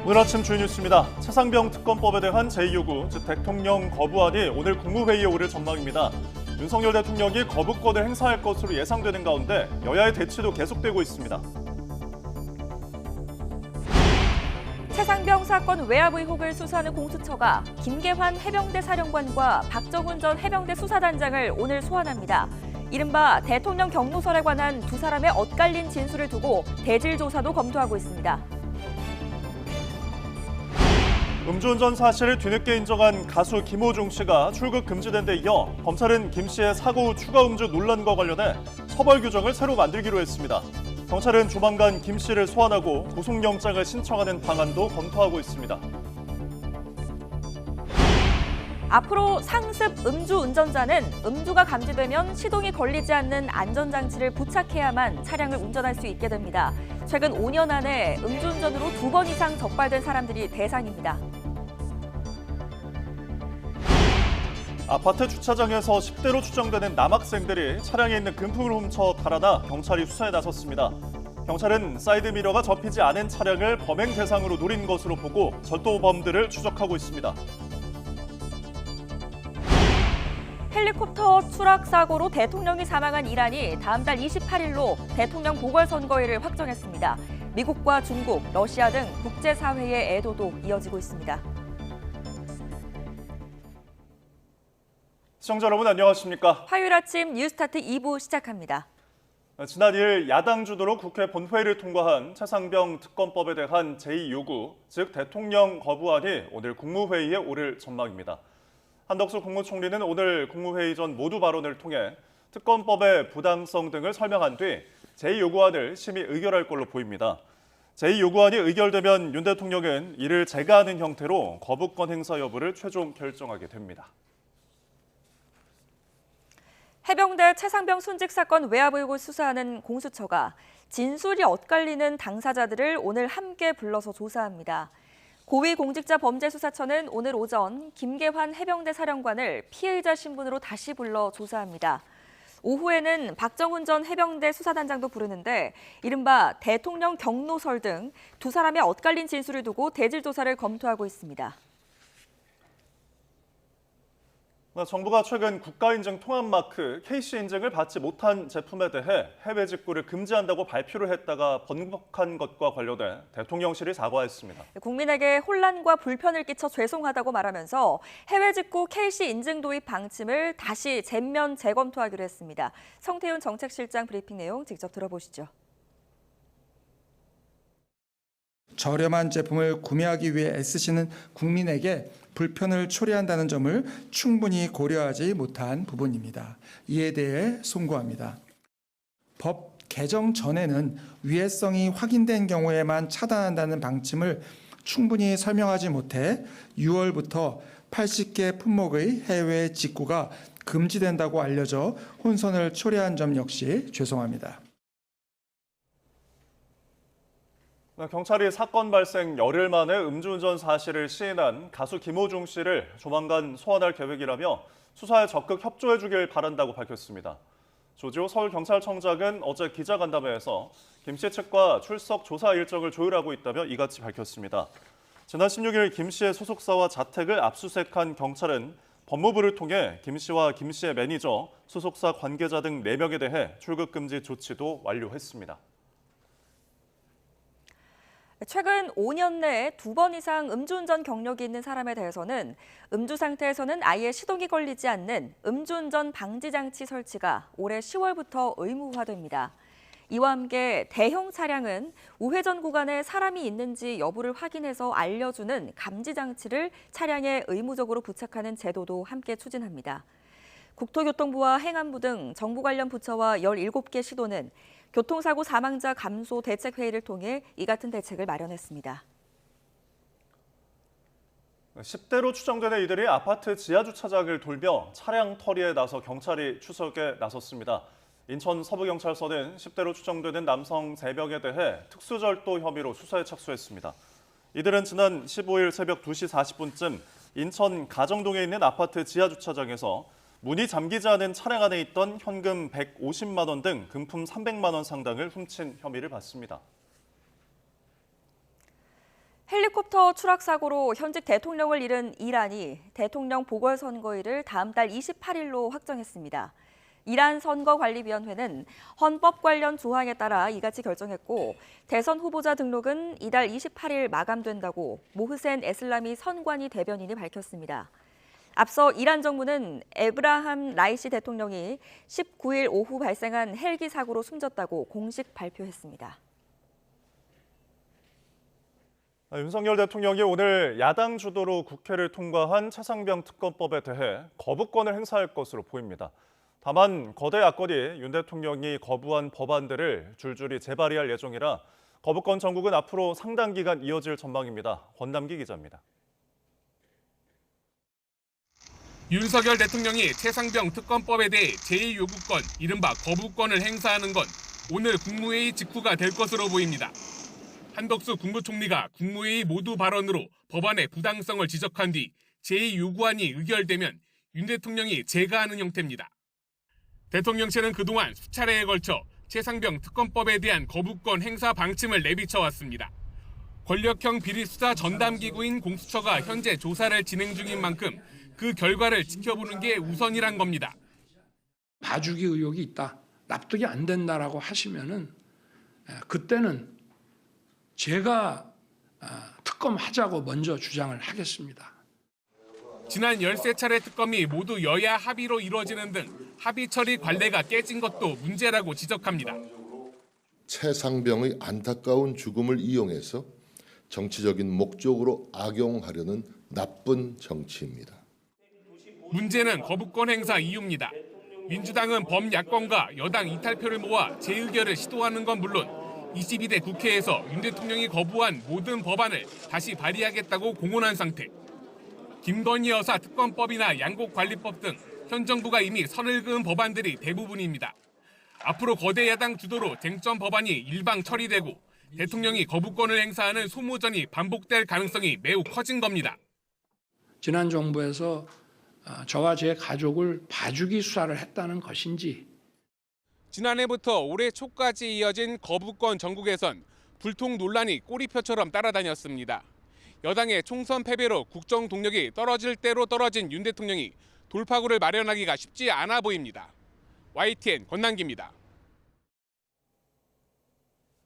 오늘 아침 주요 뉴스입니다. 최상병 특검법에 대한 제2요구, 즉 대통령 거부안이 오늘 국무회의에 오를 전망입니다. 윤석열 대통령이 거부권을 행사할 것으로 예상되는 가운데 여야의 대치도 계속되고 있습니다. 최상병 사건 외압 의혹을 수사하는 공수처가 김계환 해병대 사령관과 박정훈 전 해병대 수사단장을 오늘 소환합니다. 이른바 대통령 경로설에 관한 두 사람의 엇갈린 진술을 두고 대질 조사도 검토하고 있습니다. 음주운전 사실을 뒤늦게 인정한 가수 김호중 씨가 출국 금지된 데 이어 검찰은 김 씨의 사고 후 추가 음주 논란과 관련해 처벌 규정을 새로 만들기로 했습니다. 경찰은 조만간 김 씨를 소환하고 구속영장을 신청하는 방안도 검토하고 있습니다. 앞으로 상습 음주 운전자는 음주가 감지되면 시동이 걸리지 않는 안전장치를 부착해야만 차량을 운전할 수 있게 됩니다. 최근 5년 안에 음주운전으로 2번 이상 적발된 사람들이 대상입니다. 아파트 주차장에서 10대로 추정되는 남학생들이 차량에 있는 금품을 훔쳐 달아나 경찰이 수사에 나섰습니다. 경찰은 사이드미러가 접히지 않은 차량을 범행 대상으로 노린 것으로 보고 절도범들을 추적하고 있습니다. 헬리콥터 추락 사고로 대통령이 사망한 이란이 다음 달 28일로 대통령 보궐선거일을 확정했습니다. 미국과 중국, 러시아 등 국제사회의 애도도 이어지고 있습니다. 시청자 여러분 안녕하십니까? 화요일 아침 뉴스타트 2부 시작합니다. 지난 2일 야당 주도로 국회 본회의를 통과한 최상병 특검법에 대한 제2요구, 즉 대통령 거부안이 오늘 국무회의에 오를 전망입니다. 한덕수 국무총리는 오늘 국무회의 전 모두 발언을 통해 특검법의 부당성 등을 설명한 뒤 제2요구안을 심의 의결할 걸로 보입니다. 제2요구안이 의결되면 윤 대통령은 이를 제거하는 형태로 거부권 행사 여부를 최종 결정하게 됩니다. 해병대 최상병 순직 사건 외압 의혹을 수사하는 공수처가 진술이 엇갈리는 당사자들을 오늘 함께 불러서 조사합니다. 고위공직자범죄수사처는 오늘 오전 김계환 해병대 사령관을 피해자 신분으로 다시 불러 조사합니다. 오후에는 박정훈 전 해병대 수사단장도 부르는데 이른바 대통령 경로설 등 두 사람의 엇갈린 진술을 두고 대질 조사를 검토하고 있습니다. 정부가 최근 국가인증 통합마크 KC 인증을 받지 못한 제품에 대해 해외 직구를 금지한다고 발표를 했다가 번복한 것과 관련해 대통령실이 사과했습니다. 국민에게 혼란과 불편을 끼쳐 죄송하다고 말하면서 해외 직구 KC 인증 도입 방침을 다시全面 재검토하기로 했습니다. 성태윤 정책실장 브리핑 내용 직접 들어보시죠. 저렴한 제품을 구매하기 위해 애쓰시는 국민에게 불편을 초래한다는 점을 충분히 고려하지 못한 부분입니다. 이에 대해 송구합니다. 법 개정 전에는 위해성이 확인된 경우에만 차단한다는 방침을 충분히 설명하지 못해 6월부터 80개 품목의 해외 직구가 금지된다고 알려져 혼선을 초래한 점 역시 죄송합니다. 경찰이 사건 발생 열흘 만에 음주운전 사실을 시인한 가수 김호중 씨를 조만간 소환할 계획이라며 수사에 적극 협조해 주길 바란다고 밝혔습니다. 조지호 서울경찰청장은 어제 기자간담회에서 김 씨 측과 출석 조사 일정을 조율하고 있다며 이같이 밝혔습니다. 지난 16일 김 씨의 소속사와 자택을 압수수색한 경찰은 법무부를 통해 김 씨와 김 씨의 매니저, 소속사 관계자 등 4명에 대해 출국 금지 조치도 완료했습니다. 최근 5년 내에 2번 이상 음주운전 경력이 있는 사람에 대해서는 음주 상태에서는 아예 시동이 걸리지 않는 음주운전 방지장치 설치가 올해 10월부터 의무화됩니다. 이와 함께 대형 차량은 우회전 구간에 사람이 있는지 여부를 확인해서 알려주는 감지장치를 차량에 의무적으로 부착하는 제도도 함께 추진합니다. 국토교통부와 행안부 등 정부 관련 부처와 17개 시도는 교통사고 사망자 감소 대책회의를 통해 이 같은 대책을 마련했습니다. 10대로 추정되는 이들이 아파트 지하주차장을 돌며 차량 터리에 나서 경찰이 추적에 나섰습니다. 인천 서부경찰서는 10대로 추정되는 남성 3명에 대해 특수절도 혐의로 수사에 착수했습니다. 이들은 지난 15일 새벽 2시 40분쯤 인천 가정동에 있는 아파트 지하주차장에서 문이 잠기지 않은 차량 안에 있던 현금 150만 원 등 금품 300만 원 상당을 훔친 혐의를 받습니다. 헬리콥터 추락 사고로 현직 대통령을 잃은 이란이 대통령 보궐선거일을 다음 달 28일로 확정했습니다. 이란 선거관리위원회는 헌법 관련 조항에 따라 이같이 결정했고 대선 후보자 등록은 이달 28일 마감된다고 모흐센 에슬라미 선관위 대변인이 밝혔습니다. 앞서 이란 정부는 에브라함 라이시 대통령이 19일 오후 발생한 헬기 사고로 숨졌다고 공식 발표했습니다. 윤석열 대통령이 오늘 야당 주도로 국회를 통과한 최상병 특검법에 대해 거부권을 행사할 것으로 보입니다. 다만 거대 야권이 윤 대통령이 거부한 법안들을 줄줄이 재발의할 예정이라 거부권 전국은 앞으로 상당 기간 이어질 전망입니다. 권남기 기자입니다. 윤석열 대통령이 최상병 특검법에 대해 제2요구권, 이른바 거부권을 행사하는 건 오늘 국무회의 직후가 될 것으로 보입니다. 한덕수 국무총리가 국무회의 모두 발언으로 법안의 부당성을 지적한 뒤 제2요구안이 의결되면 윤 대통령이 제가하는 형태입니다. 대통령실은 그동안 수차례에 걸쳐 최상병 특검법에 대한 거부권 행사 방침을 내비쳐왔습니다. 권력형 비리수사 전담기구인 공수처가 현재 조사를 진행 중인 만큼 그 결과를 지켜보는 게 우선이란 겁니다. 봐주기 의혹이 있다, 납득이 안 된다라고 하시면은 그때는 제가 특검하자고 먼저 주장을 하겠습니다. 지난 13차례 특검이 모두 여야 합의로 이루어지는 등 합의 처리 관례가 깨진 것도 문제라고 지적합니다. 최상병의 안타까운 죽음을 이용해서 정치적인 목적으로 악용하려는 나쁜 정치입니다. 문제는 거부권 행사 이유입니다. 민주당은 범야권과 여당 이탈표를 모아 재의결을 시도하는 건 물론 22대 국회에서 윤 대통령이 거부한 모든 법안을 다시 발의하겠다고 공언한 상태. 김건희 여사 특검법이나 양곡관리법 등 현 정부가 이미 선을 그은 법안들이 대부분입니다. 앞으로 거대 야당 주도로 쟁점 법안이 일방 처리되고 대통령이 거부권을 행사하는 소모전이 반복될 가능성이 매우 커진 겁니다. 지난 정부에서 저와 제 가족을 봐주기 수사를 했다는 것인지, 지난해부터 올해 초까지 이어진 거부권 전국에선 불통 논란이 꼬리표처럼 따라다녔습니다. 여당의 총선 패배로 국정 동력이 떨어질 대로 떨어진 윤 대통령이 돌파구를 마련하기가 쉽지 않아 보입니다. YTN 권남기입니다.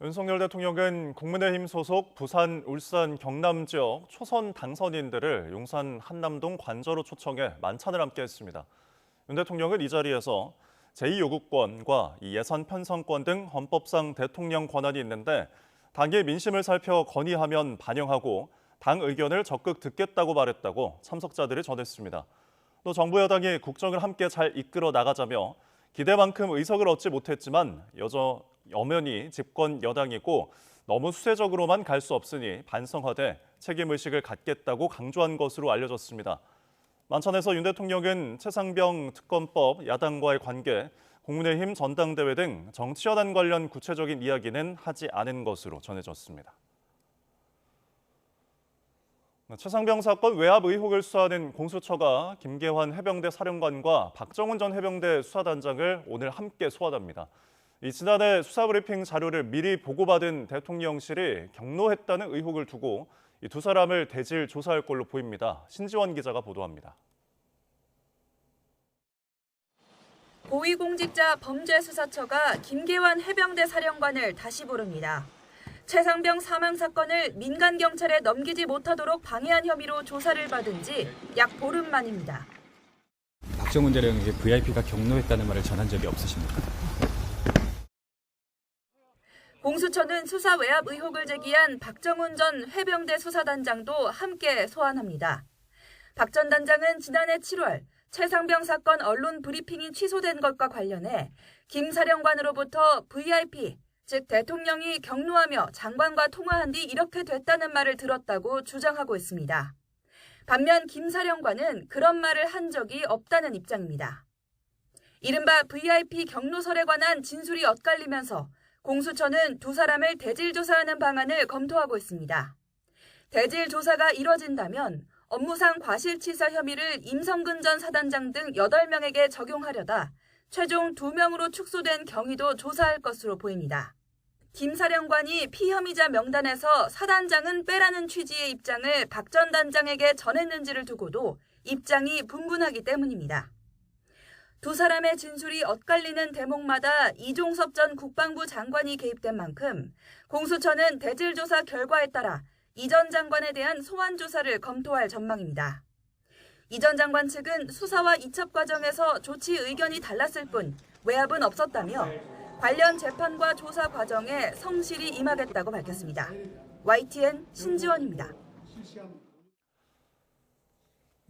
윤석열 대통령은 국민의힘 소속 부산, 울산, 경남 지역 초선 당선인들을 용산 한남동 관저로 초청해 만찬을 함께했습니다. 윤 대통령은 이 자리에서 제2요구권과 예산 편성권 등 헌법상 대통령 권한이 있는데 당의 민심을 살펴 건의하면 반영하고 당 의견을 적극 듣겠다고 말했다고 참석자들이 전했습니다. 또 정부 여당이 국정을 함께 잘 이끌어 나가자며 기대만큼 의석을 얻지 못했지만 엄연히 집권 여당이고 너무 수세적으로만 갈 수 없으니 반성하되 책임의식을 갖겠다고 강조한 것으로 알려졌습니다. 만찬에서 윤 대통령은 최상병 특검법, 야당과의 관계, 국민의힘 전당대회 등 정치 현안 관련 구체적인 이야기는 하지 않은 것으로 전해졌습니다. 최상병 사건 외압 의혹을 수사하는 공수처가 김계환 해병대 사령관과 박정훈 전 해병대 수사단장을 오늘 함께 소환합니다. 지난해 수사브리핑 자료를 미리 보고받은 대통령실이 경로했다는 의혹을 두고 이 두 사람을 대질 조사할 걸로 보입니다. 신지원 기자가 보도합니다. 고위공직자 범죄수사처가 김계환 해병대 사령관을 다시 부릅니다. 최상병 사망 사건을 민간 경찰에 넘기지 못하도록 방해한 혐의로 조사를 받은 지 약 보름 만입니다. 박정훈 대령에게 VIP가 경로했다는 말을 전한 적이 없으십니까? 공수처는 수사 외압 의혹을 제기한 박정훈 전 해병대 수사단장도 함께 소환합니다. 박 전 단장은 지난해 7월 최상병 사건 언론 브리핑이 취소된 것과 관련해 김 사령관으로부터 VIP, 즉 대통령이 경로하며 장관과 통화한 뒤 이렇게 됐다는 말을 들었다고 주장하고 있습니다. 반면 김 사령관은 그런 말을 한 적이 없다는 입장입니다. 이른바 VIP 경로설에 관한 진술이 엇갈리면서 공수처는 두 사람을 대질 조사하는 방안을 검토하고 있습니다. 대질 조사가 이뤄진다면 업무상 과실치사 혐의를 임성근 전 사단장 등 8명에게 적용하려다 최종 2명으로 축소된 경위도 조사할 것으로 보입니다. 김 사령관이 피혐의자 명단에서 사 단장은 빼라는 취지의 입장을 박 전 단장에게 전했는지를 두고도 입장이 분분하기 때문입니다. 두 사람의 진술이 엇갈리는 대목마다 이종섭 전 국방부 장관이 개입된 만큼 공수처는 대질 조사 결과에 따라 이 전 장관에 대한 소환 조사를 검토할 전망입니다. 이 전 장관 측은 수사와 이첩 과정에서 조치 의견이 달랐을 뿐 외압은 없었다며 관련 재판과 조사 과정에 성실히 임하겠다고 밝혔습니다. YTN 신지원입니다.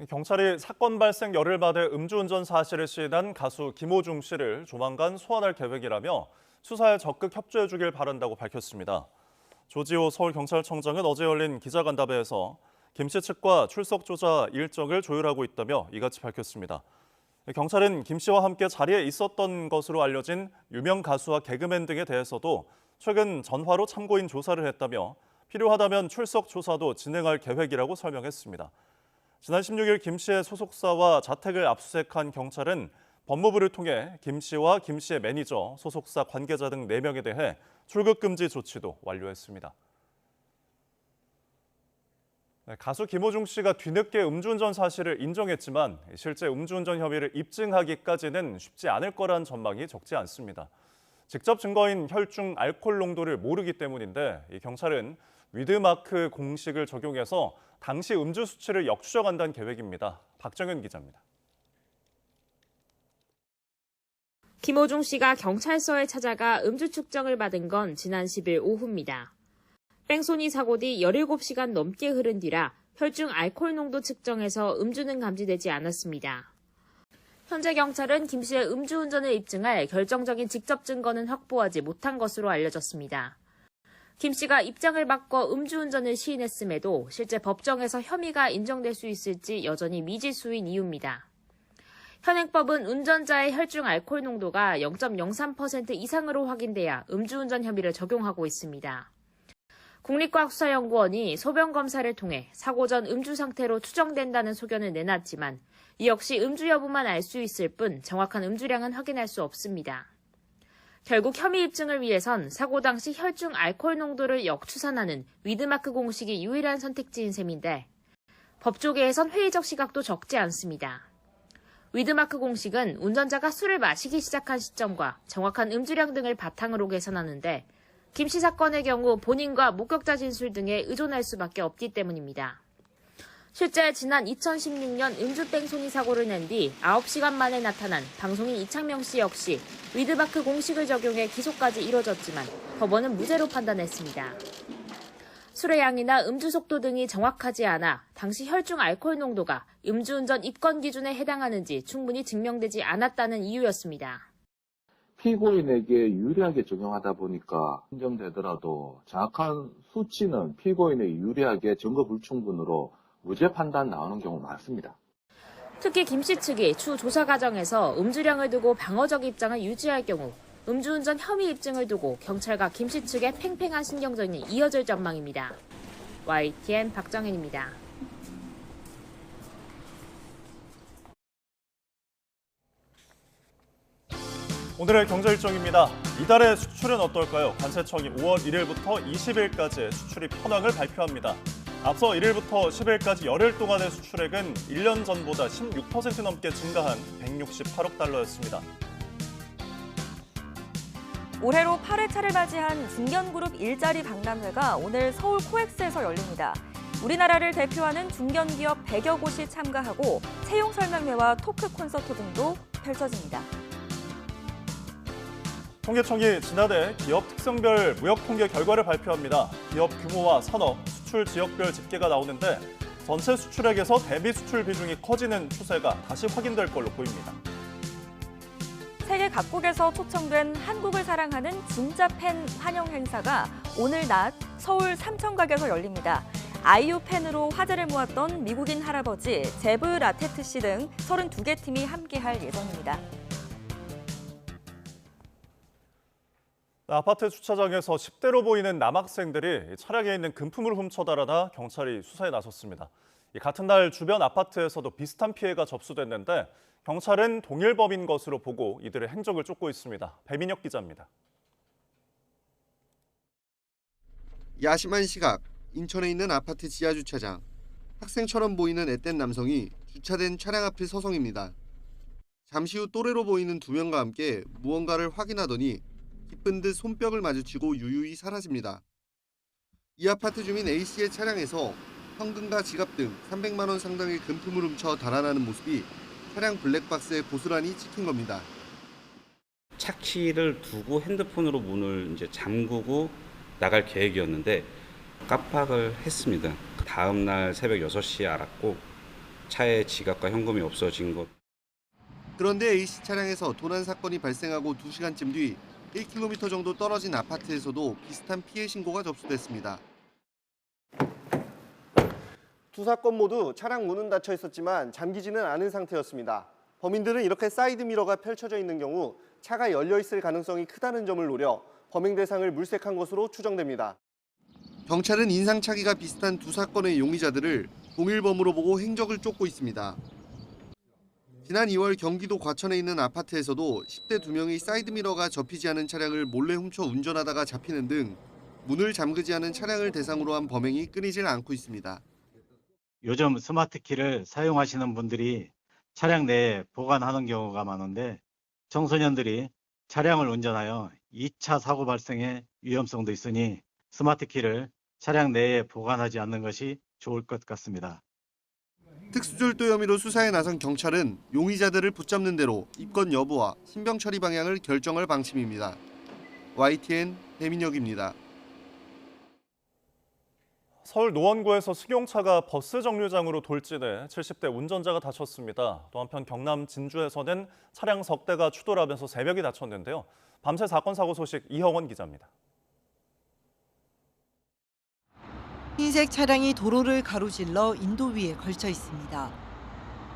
경찰이 사건 발생 열흘 만에 음주운전 사실을 시인한 가수 김호중 씨를 조만간 소환할 계획이라며 수사에 적극 협조해 주길 바란다고 밝혔습니다. 조지호 서울경찰청장은 어제 열린 기자간담회에서 김 씨 측과 출석 조사 일정을 조율하고 있다며 이같이 밝혔습니다. 경찰은 김 씨와 함께 자리에 있었던 것으로 알려진 유명 가수와 개그맨 등에 대해서도 최근 전화로 참고인 조사를 했다며 필요하다면 출석 조사도 진행할 계획이라고 설명했습니다. 지난 16일 김 씨의 소속사와 자택을 압수수색한 경찰은 법무부를 통해 김 씨와 김 씨의 매니저, 소속사 관계자 등 4명에 대해 출국 금지 조치도 완료했습니다. 가수 김호중 씨가 뒤늦게 음주운전 사실을 인정했지만 실제 음주운전 혐의를 입증하기까지는 쉽지 않을 거란 전망이 적지 않습니다. 직접 증거인 혈중 알코올 농도를 모르기 때문인데 이 경찰은 위드마크 공식을 적용해서 당시 음주 수치를 역추적한다는 계획입니다. 박정현 기자입니다. 김호중 씨가 경찰서에 찾아가 음주 측정을 받은 건 지난 10일 오후입니다. 뺑소니 사고 뒤 17시간 넘게 흐른 뒤라 혈중 알코올 농도 측정에서 음주는 감지되지 않았습니다. 현재 경찰은 김 씨의 음주운전을 입증할 결정적인 직접 증거는 확보하지 못한 것으로 알려졌습니다. 김 씨가 입장을 바꿔 음주운전을 시인했음에도 실제 법정에서 혐의가 인정될 수 있을지 여전히 미지수인 이유입니다. 현행법은 운전자의 혈중 알코올 농도가 0.03% 이상으로 확인돼야 음주운전 혐의를 적용하고 있습니다. 국립과학수사연구원이 소변검사를 통해 사고 전 음주 상태로 추정된다는 소견을 내놨지만 이 역시 음주 여부만 알 수 있을 뿐 정확한 음주량은 확인할 수 없습니다. 결국 혐의 입증을 위해선 사고 당시 혈중 알코올 농도를 역추산하는 위드마크 공식이 유일한 선택지인 셈인데 법조계에선 회의적 시각도 적지 않습니다. 위드마크 공식은 운전자가 술을 마시기 시작한 시점과 정확한 음주량 등을 바탕으로 계산하는데 김 씨 사건의 경우 본인과 목격자 진술 등에 의존할 수밖에 없기 때문입니다. 실제 지난 2016년 음주 뺑소니 사고를 낸 뒤 9시간 만에 나타난 방송인 이창명 씨 역시 위드마크 공식을 적용해 기소까지 이뤄졌지만 법원은 무죄로 판단했습니다. 술의 양이나 음주 속도 등이 정확하지 않아 당시 혈중 알코올 농도가 음주운전 입건 기준에 해당하는지 충분히 증명되지 않았다는 이유였습니다. 피고인에게 유리하게 적용하다 보니까 인정되더라도 정확한 수치는 피고인에게 유리하게 증거 불충분으로 무죄 판단 나오는 경우 많습니다. 특히 김 씨 측이 추 조사 과정에서 음주량을 두고 방어적 입장을 유지할 경우 음주운전 혐의 입증을 두고 경찰과 김 씨 측의 팽팽한 신경전이 이어질 전망입니다. YTN 박정현입니다. 오늘의 경제 일정입니다. 이달의 수출은 어떨까요? 관세청이 5월 1일부터 20일까지 수출입 현황을 발표합니다. 앞서 1일부터 10일까지 열흘 동안의 수출액은 1년 전보다 16% 넘게 증가한 168억 달러였습니다. 올해로 8회차를 맞이한 중견그룹 일자리 박람회가 오늘 서울 코엑스에서 열립니다. 우리나라를 대표하는 중견기업 100여 곳이 참가하고 채용 설명회와 토크 콘서트 등도 펼쳐집니다. 통계청이 지난해 기업 특성별 무역 통계 결과를 발표합니다. 기업 규모와 산업, 수출 지역별 집계가 나오는데 전체 수출액에서 대비 수출 비중이 커지는 추세가 다시 확인될 걸로 보입니다. 세계 각국에서 초청된 한국을 사랑하는 진짜 팬 환영 행사가 오늘 낮 서울 삼청각에서 열립니다. 아이유 팬으로 화제를 모았던 미국인 할아버지 제브 라테트 씨 등 32개 팀이 함께할 예정입니다. 아파트 주차장에서 10대로 보이는 남학생들이 차량에 있는 금품을 훔쳐 달아나 경찰이 수사에 나섰습니다. 같은 날 주변 아파트에서도 비슷한 피해가 접수됐는데 경찰은 동일범인 것으로 보고 이들의 행적을 쫓고 있습니다. 배민혁 기자입니다. 야심한 시각, 인천에 있는 아파트 지하 주차장. 학생처럼 보이는 앳된 남성이 주차된 차량 앞을 서성입니다. 잠시 후 또래로 보이는 두 명과 함께 무언가를 확인하더니 기쁜 듯 손뼉을 마주치고 유유히 사라집니다. 이 아파트 주민 A씨의 차량에서 현금과 지갑 등 300만 원 상당의 금품을 훔쳐 달아나는 모습이 차량 블랙박스에 고스란히 찍힌 겁니다. 차키를 두고 핸드폰으로 문을 이제 잠그고 나갈 계획이었는데 깜빡을 했습니다. 다음 날 새벽 6시에 알았고 차에 지갑과 현금이 없어진 것. 그런데 A씨 차량에서 도난 사건이 발생하고 2시간쯤 뒤 1km 정도 떨어진 아파트에서도 비슷한 피해 신고가 접수됐습니다. 두 사건 모두 차량 문은 닫혀 있었지만 잠기지는 않은 상태였습니다. 범인들은 이렇게 사이드미러가 펼쳐져 있는 경우 차가 열려 있을 가능성이 크다는 점을 노려 범행 대상을 물색한 것으로 추정됩니다. 경찰은 인상착의가 비슷한 두 사건의 용의자들을 동일범으로 보고 행적을 쫓고 있습니다. 지난 2월 경기도 과천에 있는 아파트에서도 10대 2명이 사이드미러가 접히지 않은 차량을 몰래 훔쳐 운전하다가 잡히는 등 문을 잠그지 않은 차량을 대상으로 한 범행이 끊이질 않고 있습니다. 요즘 스마트키를 사용하시는 분들이 차량 내에 보관하는 경우가 많은데 청소년들이 차량을 운전하여 2차 사고 발생의 위험성도 있으니 스마트키를 차량 내에 보관하지 않는 것이 좋을 것 같습니다. 특수절도 혐의로 수사에 나선 경찰은 용의자들을 붙잡는 대로 입건 여부와 신병 처리 방향을 결정할 방침입니다. YTN 배민혁입니다. 서울 노원구에서 승용차가 버스 정류장으로 돌진해 70대 운전자가 다쳤습니다. 또 한편 경남 진주에서는 차량 석 대가 추돌하면서 3명이 다쳤는데요. 밤새 사건 사고 소식 이형원 기자입니다. 흰색 차량이 도로를 가로질러 인도 위에 걸쳐 있습니다.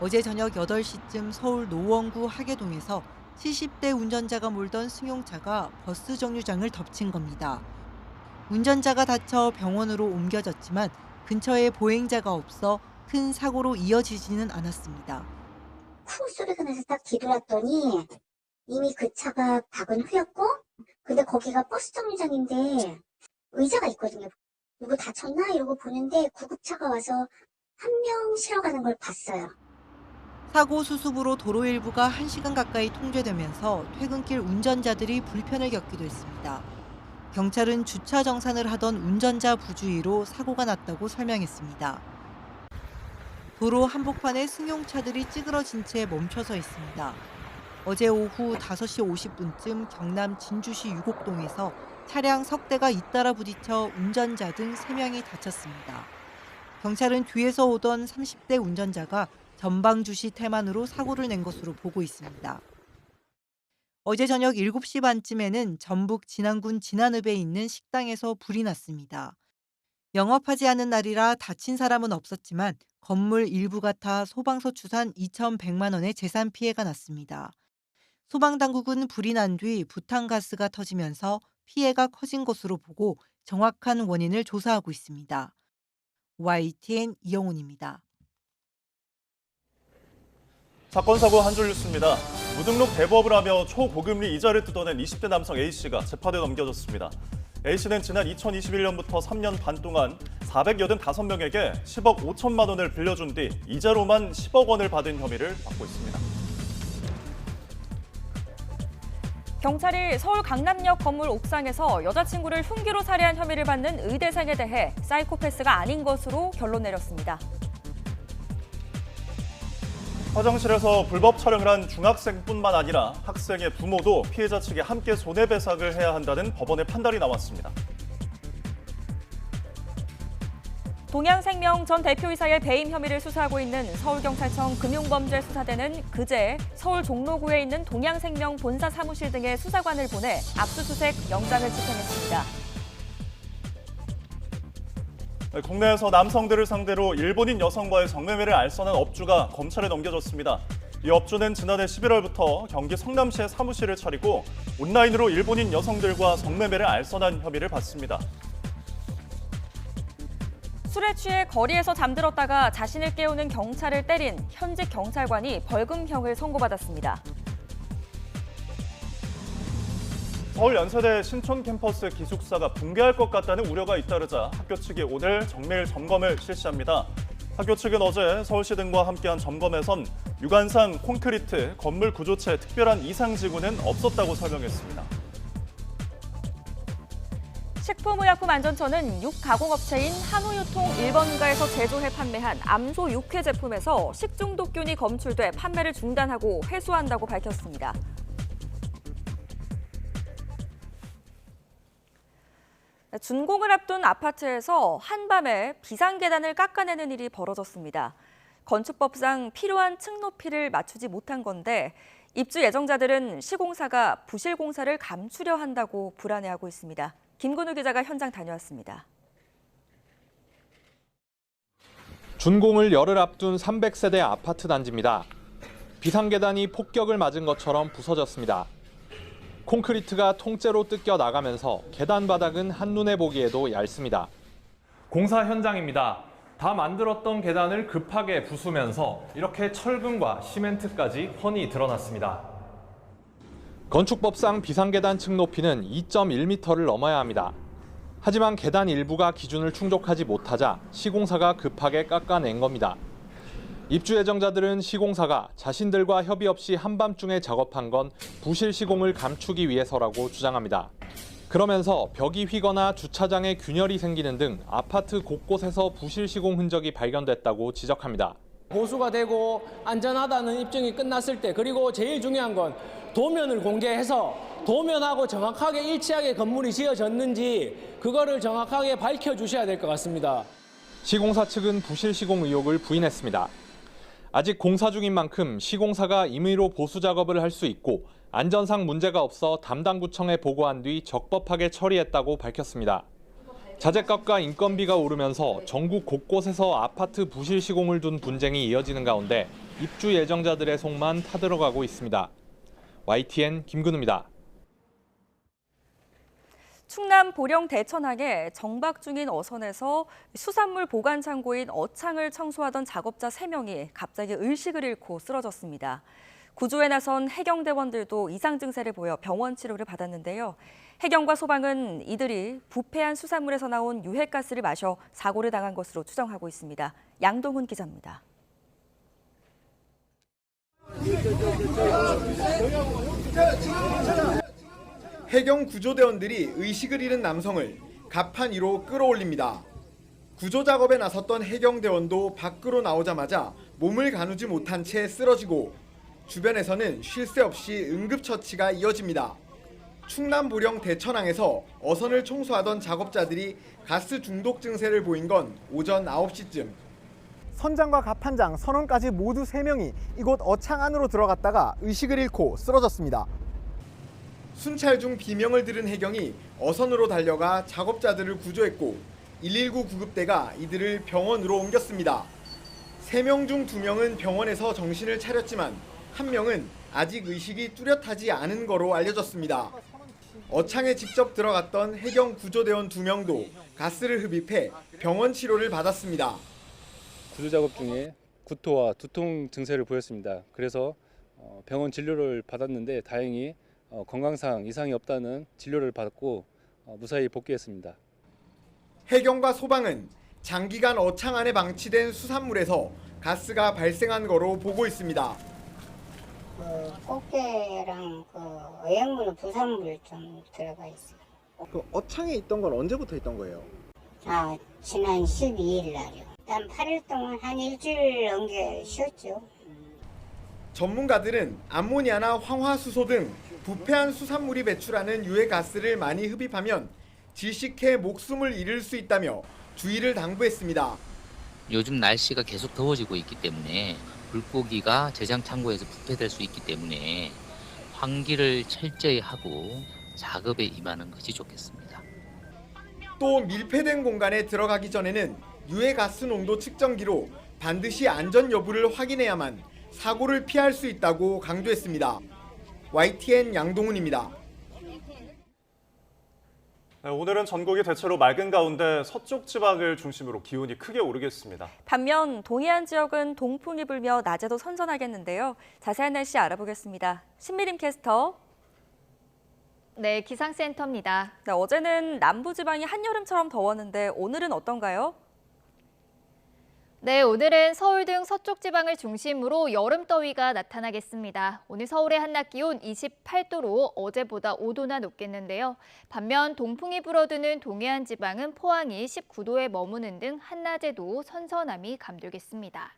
어제 저녁 8시쯤 서울 노원구 하계동에서 70대 운전자가 몰던 승용차가 버스 정류장을 덮친 겁니다. 운전자가 다쳐 병원으로 옮겨졌지만 근처에 보행자가 없어 큰 사고로 이어지지는 않았습니다. 쿵 소리가 나서 딱 뒤돌았더니 이미 그 차가 박은 후였고, 근데 거기가 버스 정류장인데 의자가 있거든요. 누구 다쳤나 이러고 보는데 구급차가 와서 한 명 실어가는 걸 봤어요. 사고 수습으로 도로 일부가 1시간 가까이 통제되면서 퇴근길 운전자들이 불편을 겪기도 했습니다. 경찰은 주차 정산을 하던 운전자 부주의로 사고가 났다고 설명했습니다. 도로 한복판에 승용차들이 찌그러진 채 멈춰서 있습니다. 어제 오후 5시 50분쯤 경남 진주시 유곡동에서 차량 석 대가 잇따라 부딪혀 운전자 등 3명이 다쳤습니다. 경찰은 뒤에서 오던 30대 운전자가 전방주시 태만으로 사고를 낸 것으로 보고 있습니다. 어제 저녁 7시 반쯤에는 전북 진안군 진안읍에 있는 식당에서 불이 났습니다. 영업하지 않은 날이라 다친 사람은 없었지만 건물 일부가 타 소방서 추산 2,100만 원의 재산 피해가 났습니다. 소방당국은 불이 난 뒤 부탄가스가 터지면서 피해가 커진 것으로 보고 정확한 원인을 조사하고 있습니다. YTN 이영훈입니다. 사건 사고 한 줄 뉴스입니다. 무등록 대부업을 하며 초고금리 이자를 뜯어낸 20대 남성 A씨가 재판에 넘겨졌습니다. A씨는 지난 2021년부터 3년 반 동안 485명에게 10억 5천만 원을 빌려준 뒤 이자로만 10억 원을 받은 혐의를 받고 있습니다. 경찰이 서울 강남역 건물 옥상에서 여자친구를 흉기로 살해한 혐의를 받는 의대생에 대해 사이코패스가 아닌 것으로 결론 내렸습니다. 화장실에서 불법 촬영을 한 중학생뿐만 아니라 학생의 부모도 피해자 측에 함께 손해배상을 해야 한다는 법원의 판단이 나왔습니다. 동양생명 전 대표이사의 배임 혐의를 수사하고 있는 서울경찰청 금융범죄수사대는 그제 서울 종로구에 있는 동양생명 본사 사무실 등의 수사관을 보내 압수수색 영장을 집행했습니다. 국내에서 남성들을 상대로 일본인 여성과의 성매매를 알선한 업주가 검찰에 넘겨졌습니다. 이 업주는 지난해 11월부터 경기 성남시에 사무실을 차리고 온라인으로 일본인 여성들과 성매매를 알선한 혐의를 받습니다. 술에 취해 거리에서 잠들었다가 자신을 깨우는 경찰을 때린 현직 경찰관이 벌금형을 선고받았습니다. 서울 연세대 신촌 캠퍼스 기숙사가 붕괴할 것 같다는 우려가 잇따르자 학교 측이 오늘 정밀 점검을 실시합니다. 학교 측은 어제 서울시 등과 함께한 점검에선 유관상 콘크리트, 건물 구조체에 특별한 이상 징후는 없었다고 설명했습니다. 식품의약품안전처는 육가공업체인 한우유통 1번가에서 제조해 판매한 암소 육회 제품에서 식중독균이 검출돼 판매를 중단하고 회수한다고 밝혔습니다. 준공을 앞둔 아파트에서 한밤에 비상계단을 깎아내는 일이 벌어졌습니다. 건축법상 필요한 층 높이를 맞추지 못한 건데 입주 예정자들은 시공사가 부실 공사를 감추려 한다고 불안해하고 있습니다. 김근우 기자가 현장 다녀왔습니다. 준공을 열흘 앞둔 300세대 아파트 단지입니다. 비상계단이 폭격을 맞은 것처럼 부서졌습니다. 콘크리트가 통째로 뜯겨 나가면서 계단 바닥은 한눈에 보기에도 얇습니다. 공사 현장입니다. 다 만들었던 계단을 급하게 부수면서 이렇게 철근과 시멘트까지 훤히 드러났습니다. 건축법상 비상계단 층 높이는 2.1m를 넘어야 합니다. 하지만 계단 일부가 기준을 충족하지 못하자 시공사가 급하게 깎아낸 겁니다. 입주 예정자들은 시공사가 자신들과 협의 없이 한밤중에 작업한 건 부실 시공을 감추기 위해서라고 주장합니다. 그러면서 벽이 휘거나 주차장에 균열이 생기는 등 아파트 곳곳에서 부실 시공 흔적이 발견됐다고 지적합니다. 보수가 되고 안전하다는 입증이 끝났을 때, 그리고 제일 중요한 건 도면을 공개해서 도면하고 정확하게 일치하게 건물이 지어졌는지 그거를 정확하게 밝혀주셔야 될 것 같습니다. 시공사 측은 부실 시공 의혹을 부인했습니다. 아직 공사 중인 만큼 시공사가 임의로 보수 작업을 할 수 있고 안전상 문제가 없어 담당 구청에 보고한 뒤 적법하게 처리했다고 밝혔습니다. 자재값과 인건비가 오르면서 전국 곳곳에서 아파트 부실 시공을 둔 분쟁이 이어지는 가운데 입주 예정자들의 속만 타들어가고 있습니다. YTN 김근우입니다. 충남 보령 대천항에 정박 중인 어선에서 수산물 보관 창고인 어창을 청소하던 작업자 3명이 갑자기 의식을 잃고 쓰러졌습니다. 구조에 나선 해경대원들도 이상 증세를 보여 병원 치료를 받았는데요. 해경과 소방은 이들이 부패한 수산물에서 나온 유해가스를 마셔 사고를 당한 것으로 추정하고 있습니다. 양동훈 기자입니다. 해경 구조대원들이 의식을 잃은 남성을 갑판 위로 끌어올립니다. 구조 작업에 나섰던 해경대원도 밖으로 나오자마자 몸을 가누지 못한 채 쓰러지고 주변에서는 쉴 새 없이 응급처치가 이어집니다. 충남 보령 대천항에서 어선을 청소하던 작업자들이 가스 중독 증세를 보인 건 오전 9시쯤. 선장과 갑판장, 선원까지 모두 3명이 이곳 어창 안으로 들어갔다가 의식을 잃고 쓰러졌습니다. 순찰 중 비명을 들은 해경이 어선으로 달려가 작업자들을 구조했고 119 구급대가 이들을 병원으로 옮겼습니다. 3명 중 2명은 병원에서 정신을 차렸지만 1명은 아직 의식이 뚜렷하지 않은 거로 알려졌습니다. 어창에 직접 들어갔던 해경 구조대원 2명도 가스를 흡입해 병원 치료를 받았습니다. 구조 작업 중에 구토와 두통 증세를 보였습니다. 그래서 병원 진료를 받았는데 다행히 건강상 이상이 없다는 진료를 받고 무사히 복귀했습니다. 해경과 소방은 장기간 어창 안에 방치된 수산물에서 가스가 발생한 거로 보고 있습니다. 꽃게랑 어양물 부산물 좀 들어가 있어요. 그 어창에 있던 건 언제부터 있던 거예요? 지난 12일 날이요. 한 8일 동안 한 일주일 넘게 쉬었죠. 전문가들은 암모니아나 황화수소 등 부패한 수산물이 배출하는 유해가스를 많이 흡입하면 질식해 목숨을 잃을 수 있다며 주의를 당부했습니다. 요즘 날씨가 계속 더워지고 있기 때문에 물고기가 제장 창고에서 부패될 수 있기 때문에 환기를 철저히 하고 작업에 임하는 것이 좋겠습니다. 또 밀폐된 공간에 들어가기 전에는 유해가스 농도 측정기로 반드시 안전 여부를 확인해야만 사고를 피할 수 있다고 강조했습니다. YTN 양동훈입니다. 네, 오늘은 전국이 대체로 맑은 가운데 서쪽 지방을 중심으로 기온이 크게 오르겠습니다. 반면 동해안 지역은 동풍이 불며 낮에도 선선하겠는데요. 자세한 날씨 알아보겠습니다. 신미림 캐스터. 네, 기상센터입니다. 네, 어제는 남부지방이 한여름처럼 더웠는데 오늘은 어떤가요? 네, 오늘은 서울 등 서쪽 지방을 중심으로 여름 더위가 나타나겠습니다. 오늘 서울의 한낮 기온 28도로 어제보다 5도나 높겠는데요. 반면 동풍이 불어드는 동해안 지방은 포항이 19도에 머무는 등 한낮에도 선선함이 감돌겠습니다.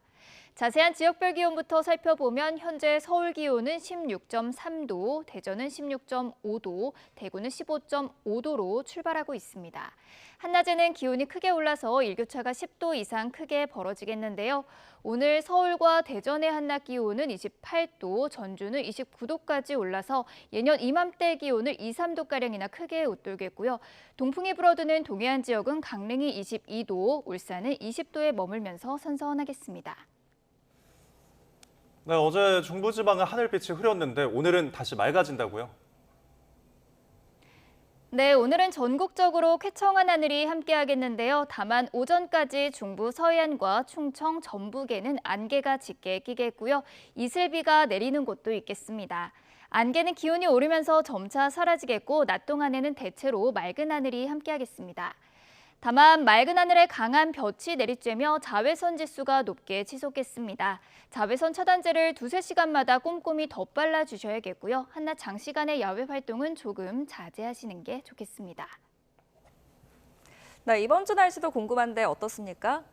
자세한 지역별 기온부터 살펴보면 현재 서울 기온은 16.3도, 대전은 16.5도, 대구는 15.5도로 출발하고 있습니다. 한낮에는 기온이 크게 올라서 일교차가 10도 이상 크게 벌어지겠는데요. 오늘 서울과 대전의 한낮 기온은 28도, 전주는 29도까지 올라서 예년 이맘때 기온을 2, 3도가량이나 크게 웃돌겠고요. 동풍이 불어드는 동해안 지역은 강릉이 22도, 울산은 20도에 머물면서 선선하겠습니다. 네, 어제 중부지방은 하늘빛이 흐렸는데 오늘은 다시 맑아진다고요? 네, 오늘은 전국적으로 쾌청한 하늘이 함께하겠는데요. 다만 오전까지 중부 서해안과 충청, 전북에는 안개가 짙게 끼겠고요. 이슬비가 내리는 곳도 있겠습니다. 안개는 기온이 오르면서 점차 사라지겠고 낮 동안에는 대체로 맑은 하늘이 함께하겠습니다. 다만 맑은 하늘에 강한 볕이 내리쬐며 자외선 지수가 높게 치솟겠습니다. 자외선 차단제를 2-3시간마다 꼼꼼히 덧발라 주셔야겠고요. 한낮 장시간의 야외 활동은 조금 자제하시는 게 좋겠습니다. 네, 이번 주 날씨도 궁금한데 어떻습니까?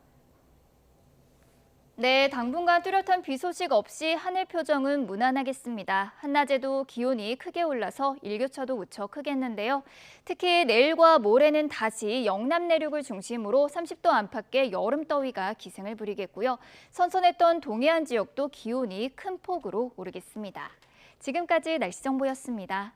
네, 당분간 뚜렷한 비 소식 없이 하늘 표정은 무난하겠습니다. 한낮에도 기온이 크게 올라서 일교차도 무척 크겠는데요. 특히 내일과 모레는 다시 영남 내륙을 중심으로 30도 안팎의 여름 더위가 기승을 부리겠고요. 선선했던 동해안 지역도 기온이 큰 폭으로 오르겠습니다. 지금까지 날씨 정보였습니다.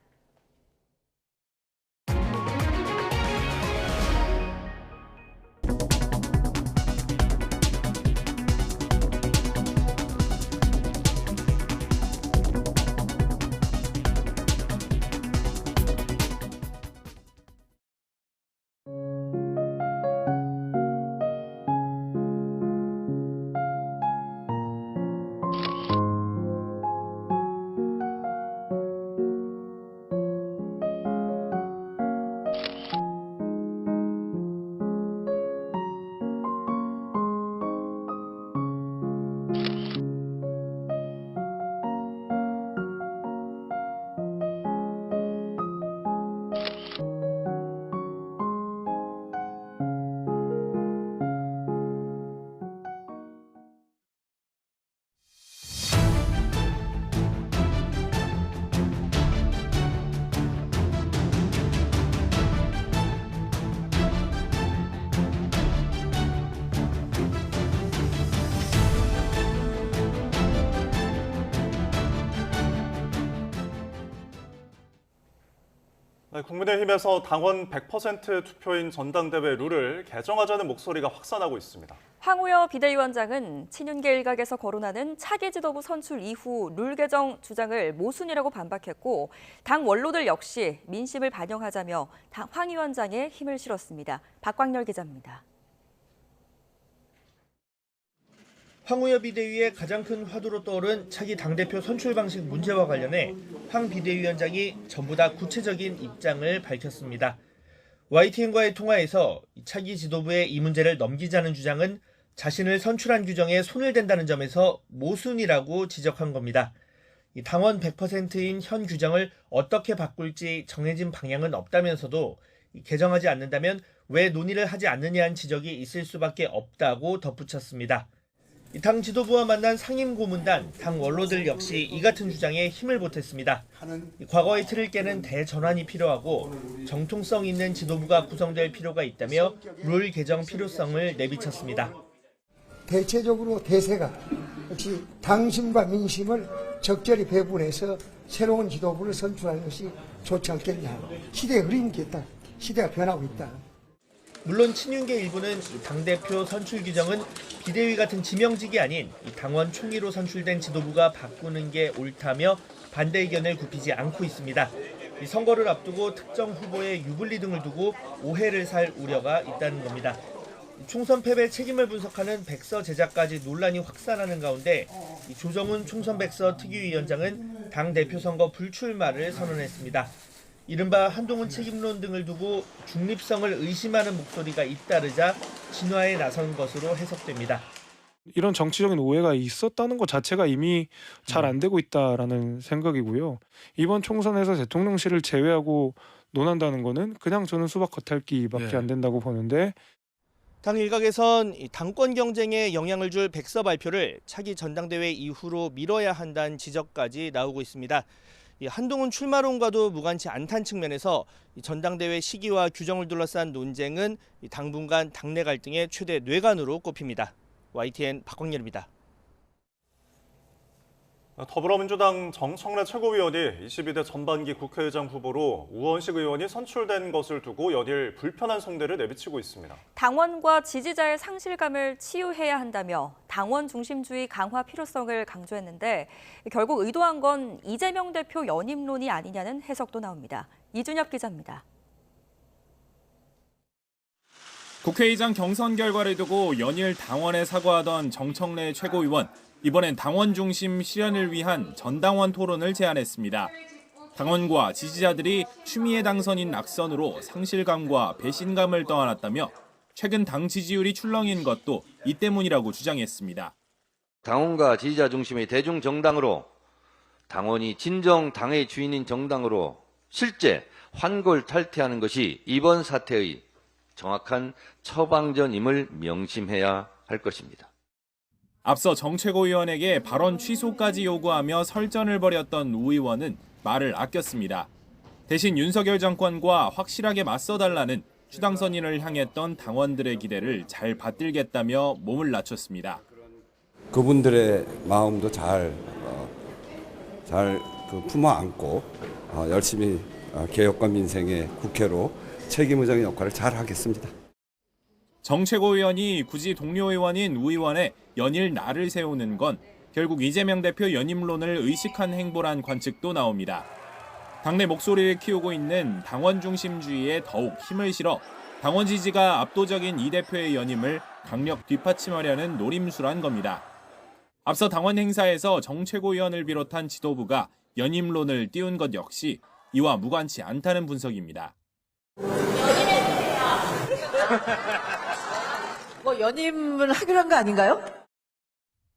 네, 국민의힘에서 당원 100% 투표인 전당대회 룰을 개정하자는 목소리가 확산하고 있습니다. 황우여 비대위원장은 친윤계 일각에서 거론하는 차기 지도부 선출 이후 룰 개정 주장을 모순이라고 반박했고 당 원로들 역시 민심을 반영하자며 황 위원장에 힘을 실었습니다. 박광렬 기자입니다. 황우여 비대위의 가장 큰 화두로 떠오른 차기 당대표 선출 방식 문제와 관련해 황 비대위원장이 전부 다 구체적인 입장을 밝혔습니다. YTN과의 통화에서 차기 지도부에 이 문제를 넘기자는 주장은 자신을 선출한 규정에 손을 댄다는 점에서 모순이라고 지적한 겁니다. 당원 100%인 현 규정을 어떻게 바꿀지 정해진 방향은 없다면서도 개정하지 않는다면 왜 논의를 하지 않느냐는 지적이 있을 수밖에 없다고 덧붙였습니다. 당 지도부와 만난 상임고문단, 당 원로들 역시 이 같은 주장에 힘을 보탰습니다. 과거의 틀을 깨는 대전환이 필요하고 정통성 있는 지도부가 구성될 필요가 있다며 룰 개정 필요성을 내비쳤습니다. 대체적으로 대세가 역시 당심과 민심을 적절히 배분해서 새로운 지도부를 선출하는 것이 좋지 않겠냐. 시대의 흐름이 있다. 시대가 변하고 있다. 물론 친윤계 일부는 당대표 선출 규정은 비대위 같은 지명직이 아닌 당원 총의로 선출된 지도부가 바꾸는 게 옳다며 반대 의견을 굽히지 않고 있습니다. 선거를 앞두고 특정 후보의 유불리 등을 두고 오해를 살 우려가 있다는 겁니다. 총선 패배 책임을 분석하는 백서 제작까지 논란이 확산하는 가운데 조정훈 총선백서 특위위원장은 당대표 선거 불출마를 선언했습니다. 이른바 한동훈 책임론 등을 두고 중립성을 의심하는 목소리가 잇따르자 진화에 나선 것으로 해석됩니다. 이런 정치적인 오해가 있었다는 것 자체가 이미 잘 안 되고 있다라는 생각이고요. 이번 총선에서 대통령실을 제외하고 논한다는 거는 그냥 저는 수박 겉핥기밖에 안 된다고 보는데, 당 일각에선 당권 경쟁에 영향을 줄 백서 발표를 차기 전당대회 이후로 미뤄야 한다는 지적까지 나오고 있습니다. 한동훈 출마론과도 무관치 않다는 측면에서 전당대회 시기와 규정을 둘러싼 논쟁은 당분간 당내 갈등의 최대 뇌관으로 꼽힙니다. YTN 박광렬입니다. 더불어민주당 정청래 최고위원이 22대 전반기 국회의장 후보로 우원식 의원이 선출된 것을 두고 연일 불편한 성대를 내비치고 있습니다. 당원과 지지자의 상실감을 치유해야 한다며 당원 중심주의 강화 필요성을 강조했는데 결국 의도한 건 이재명 대표 연임론이 아니냐는 해석도 나옵니다. 이준엽 기자입니다. 국회의장 경선 결과를 두고 연일 당원에 사과하던 정청래 최고위원. 이번엔 당원 중심 실현을 위한 전당원 토론을 제안했습니다. 당원과 지지자들이 추미애 당선인 낙선으로 상실감과 배신감을 떠안았다며 최근 당 지지율이 출렁인 것도 이 때문이라고 주장했습니다. 당원과 지지자 중심의 대중정당으로 당원이 진정 당의 주인인 정당으로 실제 환골탈퇴하는 것이 이번 사태의 정확한 처방전임을 명심해야 할 것입니다. 앞서 정 최고위원에게 발언 취소까지 요구하며 설전을 벌였던 우 의원은 말을 아꼈습니다. 대신 윤석열 정권과 확실하게 맞서달라는 추당선인을 향했던 당원들의 기대를 잘 받들겠다며 몸을 낮췄습니다. 그분들의 마음도 잘 품어 안고 열심히 개혁과 민생의 국회로 책임의장의 역할을 잘 하겠습니다. 정 최고위원이 굳이 동료 의원인 우 의원의 연일 날을 세우는 건 결국 이재명 대표 연임론을 의식한 행보란 관측도 나옵니다. 당내 목소리를 키우고 있는 당원 중심주의에 더욱 힘을 실어 당원 지지가 압도적인 이 대표의 연임을 강력 뒷받침하려는 노림수란 겁니다. 앞서 당원 행사에서 정 최고위원을 비롯한 지도부가 연임론을 띄운 것 역시 이와 무관치 않다는 분석입니다. 연임을 하기로 한 거 아닌가요?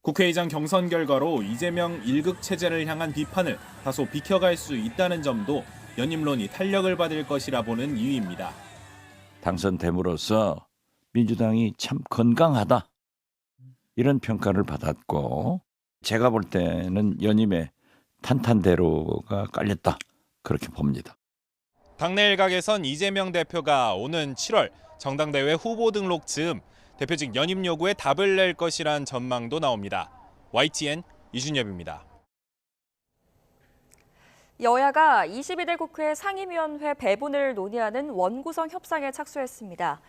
국회의장 경선 결과로 이재명 1극 체제를 향한 비판을 다소 비켜갈 수 있다는 점도 연임론이 탄력을 받을 것이라 보는 이유입니다. 당선됨으로써 민주당이 참 건강하다, 이런 평가를 받았고, 제가 볼 때는 연임에 탄탄대로가 깔렸다, 그렇게 봅니다. 당내 일각에선 이재명 대표가 오는 7월 정당대회 후보 등록 즈음 대표직 연임 요구에 답을 낼 것이란 전망도 나옵니다. YTN 이준엽입니다. 여야가 22대 국회 상임위원회 배분을 논의하는 원구성 협상에 착수했습니다.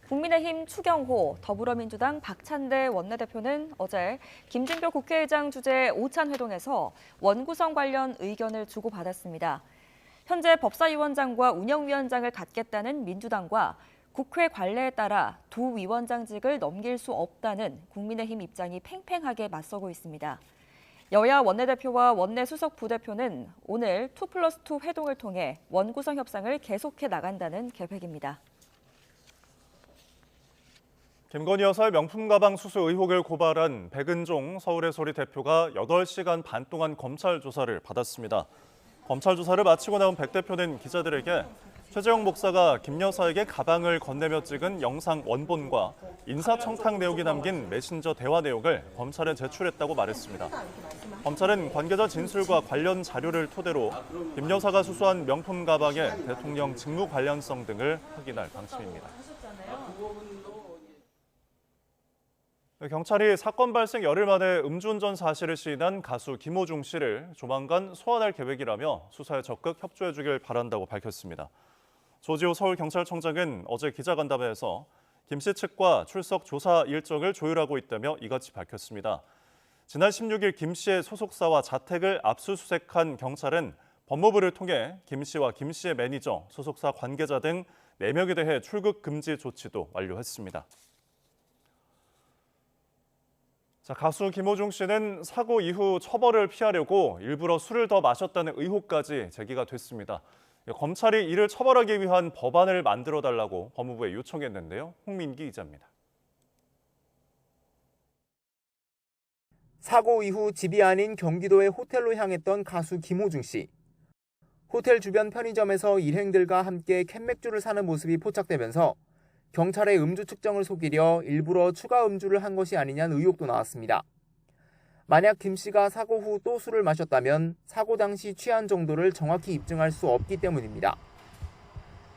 국민의힘 추경호, 더불어민주당 박찬대 원내대표는 어제 김진표 국회의장 주재 오찬회동에서 원구성 관련 의견을 주고받았습니다. 현재 법사위원장과 운영위원장을 갖겠다는 민주당과 국회 관례에 따라 두 위원장직을 넘길 수 없다는 국민의힘 입장이 팽팽하게 맞서고 있습니다. 여야 원내대표와 원내수석 부대표는 오늘 2+2 회동을 통해 원구성 협상을 계속해 나간다는 계획입니다. 김건희 여사의 명품 가방 수수 의혹을 고발한 백은종 서울의 소리 대표가 8시간 반 동안 검찰 조사를 받았습니다. 검찰 조사를 마치고 나온 백 대표는 기자들에게 최재형 목사가 김 여사에게 가방을 건네며 찍은 영상 원본과 인사청탁 내용이 담긴 메신저 대화 내용을 검찰에 제출했다고 말했습니다. 검찰은 관계자 진술과 관련 자료를 토대로 김 여사가 수수한 명품 가방의 대통령 직무 관련성 등을 확인할 방침입니다. 경찰이 사건 발생 열흘 만에 음주운전 사실을 시인한 가수 김호중 씨를 조만간 소환할 계획이라며 수사에 적극 협조해 주길 바란다고 밝혔습니다. 조지호 서울경찰청장은 어제 기자간담회에서 김 씨 측과 출석 조사 일정을 조율하고 있다며 이같이 밝혔습니다. 지난 16일 김 씨의 소속사와 자택을 압수수색한 경찰은 법무부를 통해 김 씨와 김 씨의 매니저, 소속사 관계자 등 4명에 대해 출국 금지 조치도 완료했습니다. 가수 김호중 씨는 사고 이후 처벌을 피하려고 일부러 술을 더 마셨다는 의혹까지 제기가 됐습니다. 검찰이 이를 처벌하기 위한 법안을 만들어달라고 법무부에 요청했는데요. 홍민기 기자입니다. 사고 이후 집이 아닌 경기도의 호텔로 향했던 가수 김호중 씨. 호텔 주변 편의점에서 일행들과 함께 캔맥주를 사는 모습이 포착되면서 경찰의 음주 측정을 속이려 일부러 추가 음주를 한 것이 아니냐는 의혹도 나왔습니다. 만약 김 씨가 사고 후 또 술을 마셨다면 사고 당시 취한 정도를 정확히 입증할 수 없기 때문입니다.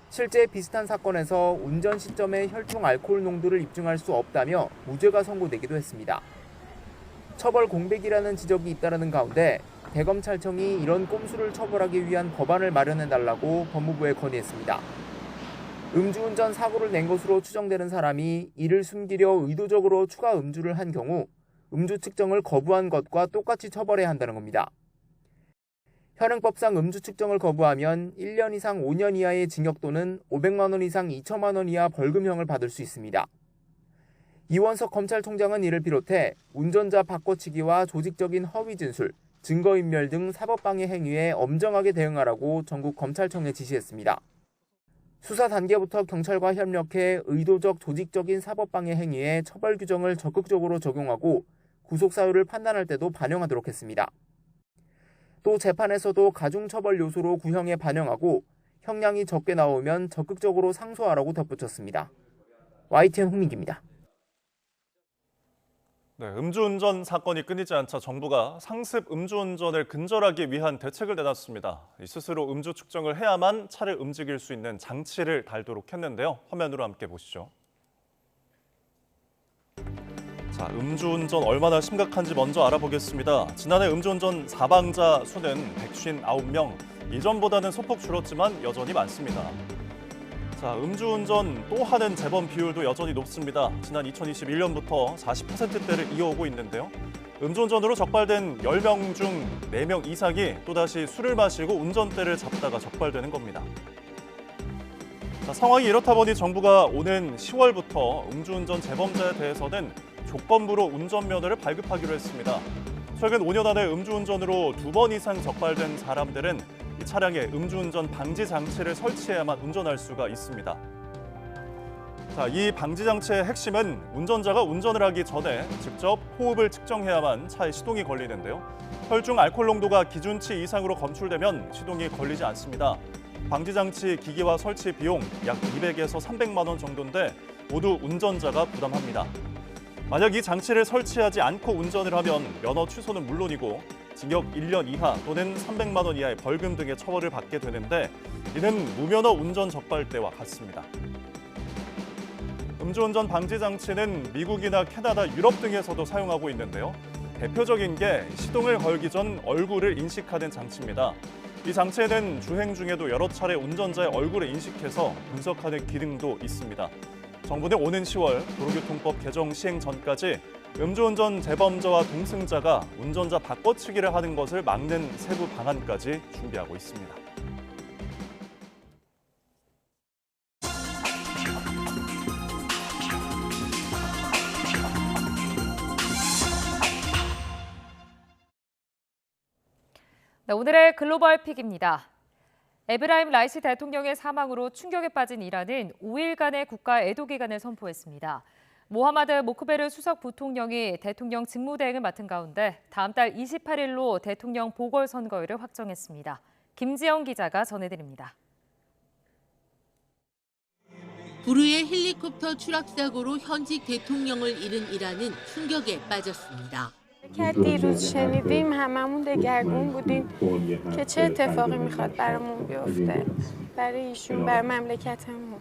실제 비슷한 사건에서 운전 시점의 혈중 알코올 농도를 입증할 수 없다며 무죄가 선고되기도 했습니다. 처벌 공백이라는 지적이 잇따르는 가운데 대검찰청이 이런 꼼수를 처벌하기 위한 법안을 마련해달라고 법무부에 건의했습니다. 음주운전 사고를 낸 것으로 추정되는 사람이 이를 숨기려 의도적으로 추가 음주를 한 경우 음주 측정을 거부한 것과 똑같이 처벌해야 한다는 겁니다. 현행법상 음주 측정을 거부하면 1년 이상 5년 이하의 징역 또는 500만 원 이상 2천만 원 이하 벌금형을 받을 수 있습니다. 이원석 검찰총장은 이를 비롯해 운전자 바꿔치기와 조직적인 허위 진술, 증거인멸 등 사법방해 행위에 엄정하게 대응하라고 전국 검찰청에 지시했습니다. 수사 단계부터 경찰과 협력해 의도적 조직적인 사법방해 행위에 처벌 규정을 적극적으로 적용하고 구속 사유를 판단할 때도 반영하도록 했습니다. 또 재판에서도 가중처벌 요소로 구형에 반영하고 형량이 적게 나오면 적극적으로 상소하라고 덧붙였습니다. YTN 홍민기입니다. 네, 음주운전 사건이 끊이지 않자 정부가 상습 음주운전을 근절하기 위한 대책을 내놨습니다. 스스로 음주 측정을 해야만 차를 움직일 수 있는 장치를 달도록 했는데요. 화면으로 함께 보시죠. 자, 음주운전 얼마나 심각한지 먼저 알아보겠습니다. 지난해 음주운전 사망자 수는 159명. 이전보다는 소폭 줄었지만 여전히 많습니다. 자, 음주운전 또 하는 재범 비율도 여전히 높습니다. 지난 2021년부터 40%대를 이어오고 있는데요. 음주운전으로 적발된 10명 중 4명 이상이 또다시 술을 마시고 운전대를 잡다가 적발되는 겁니다. 자, 상황이 이렇다 보니 정부가 오는 10월부터 음주운전 재범자에 대해서는 조건부로 운전면허를 발급하기로 했습니다. 최근 5년 안에 음주운전으로 2번 이상 적발된 사람들은 이 차량에 음주운전 방지 장치를 설치해야만 운전할 수가 있습니다. 자, 이 방지 장치의 핵심은 운전자가 운전을 하기 전에 직접 호흡을 측정해야만 차에 시동이 걸리는데요. 혈중 알코올 농도가 기준치 이상으로 검출되면 시동이 걸리지 않습니다. 방지 장치 기기와 설치 비용 약 200에서 300만 원 정도인데 모두 운전자가 부담합니다. 만약 이 장치를 설치하지 않고 운전을 하면 면허 취소는 물론이고 징역 1년 이하 또는 300만 원 이하의 벌금 등의 처벌을 받게 되는데 이는 무면허 운전 적발대와 같습니다. 음주운전 방지 장치는 미국이나 캐나다, 유럽 등에서도 사용하고 있는데요. 대표적인 게 시동을 걸기 전 얼굴을 인식하는 장치입니다. 이 장치에는 주행 중에도 여러 차례 운전자의 얼굴을 인식해서 분석하는 기능도 있습니다. 정부는 오는 10월 도로교통법 개정 시행 전까지 음주운전 재범자와 동승자가 운전자 바꿔치기를 하는 것을 막는 세부 방안까지 준비하고 있습니다. 네, 오늘의 글로벌 픽입니다. 에브라임 라이시 대통령의 사망으로 충격에 빠진 이란은 5일간의 국가 애도 기간을 선포했습니다. 모하마드 모크베르 수석 부통령이 대통령 직무대행을 맡은 가운데 다음 달 28일로 대통령 보궐선거일을 확정했습니다. 김지영 기자가 전해드립니다. 불의의 헬리콥터 추락 사고로 현직 대통령을 잃은 이란은 충격에 빠졌습니다. دیروز شنیدیم هممون دگرگون بودیم که چه اتفاقی میخواد برامون بیفته برای ایشون برای مملکتمون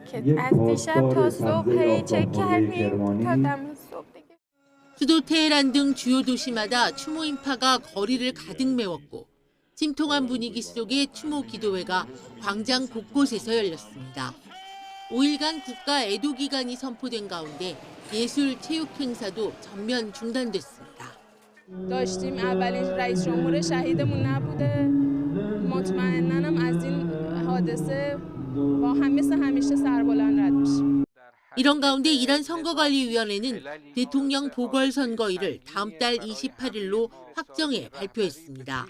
که از دیشب تا صبح چک کردیم تا دم صبح دیگه 수도 테헤란 등 주요 도시마다 추모 인파가 거리를 가득 메웠고 침통한 분위기 속에 추모 기도회가 광장 곳곳에서 열렸습니다. 5일간 국가 애도 기간이 선포된 가운데 예술, 체육 행사도 전면 중단됐습니다. داشتیم اولین رئیس جمهور شهیدمون نبوده مطمئناً از این حادثه با مثل همیشه سربلند رد میشیم. 이런 가운데 이란 선거관리위원회는 대통령 보궐선거일을 다음 달 28일로 확정해 발표했습니다.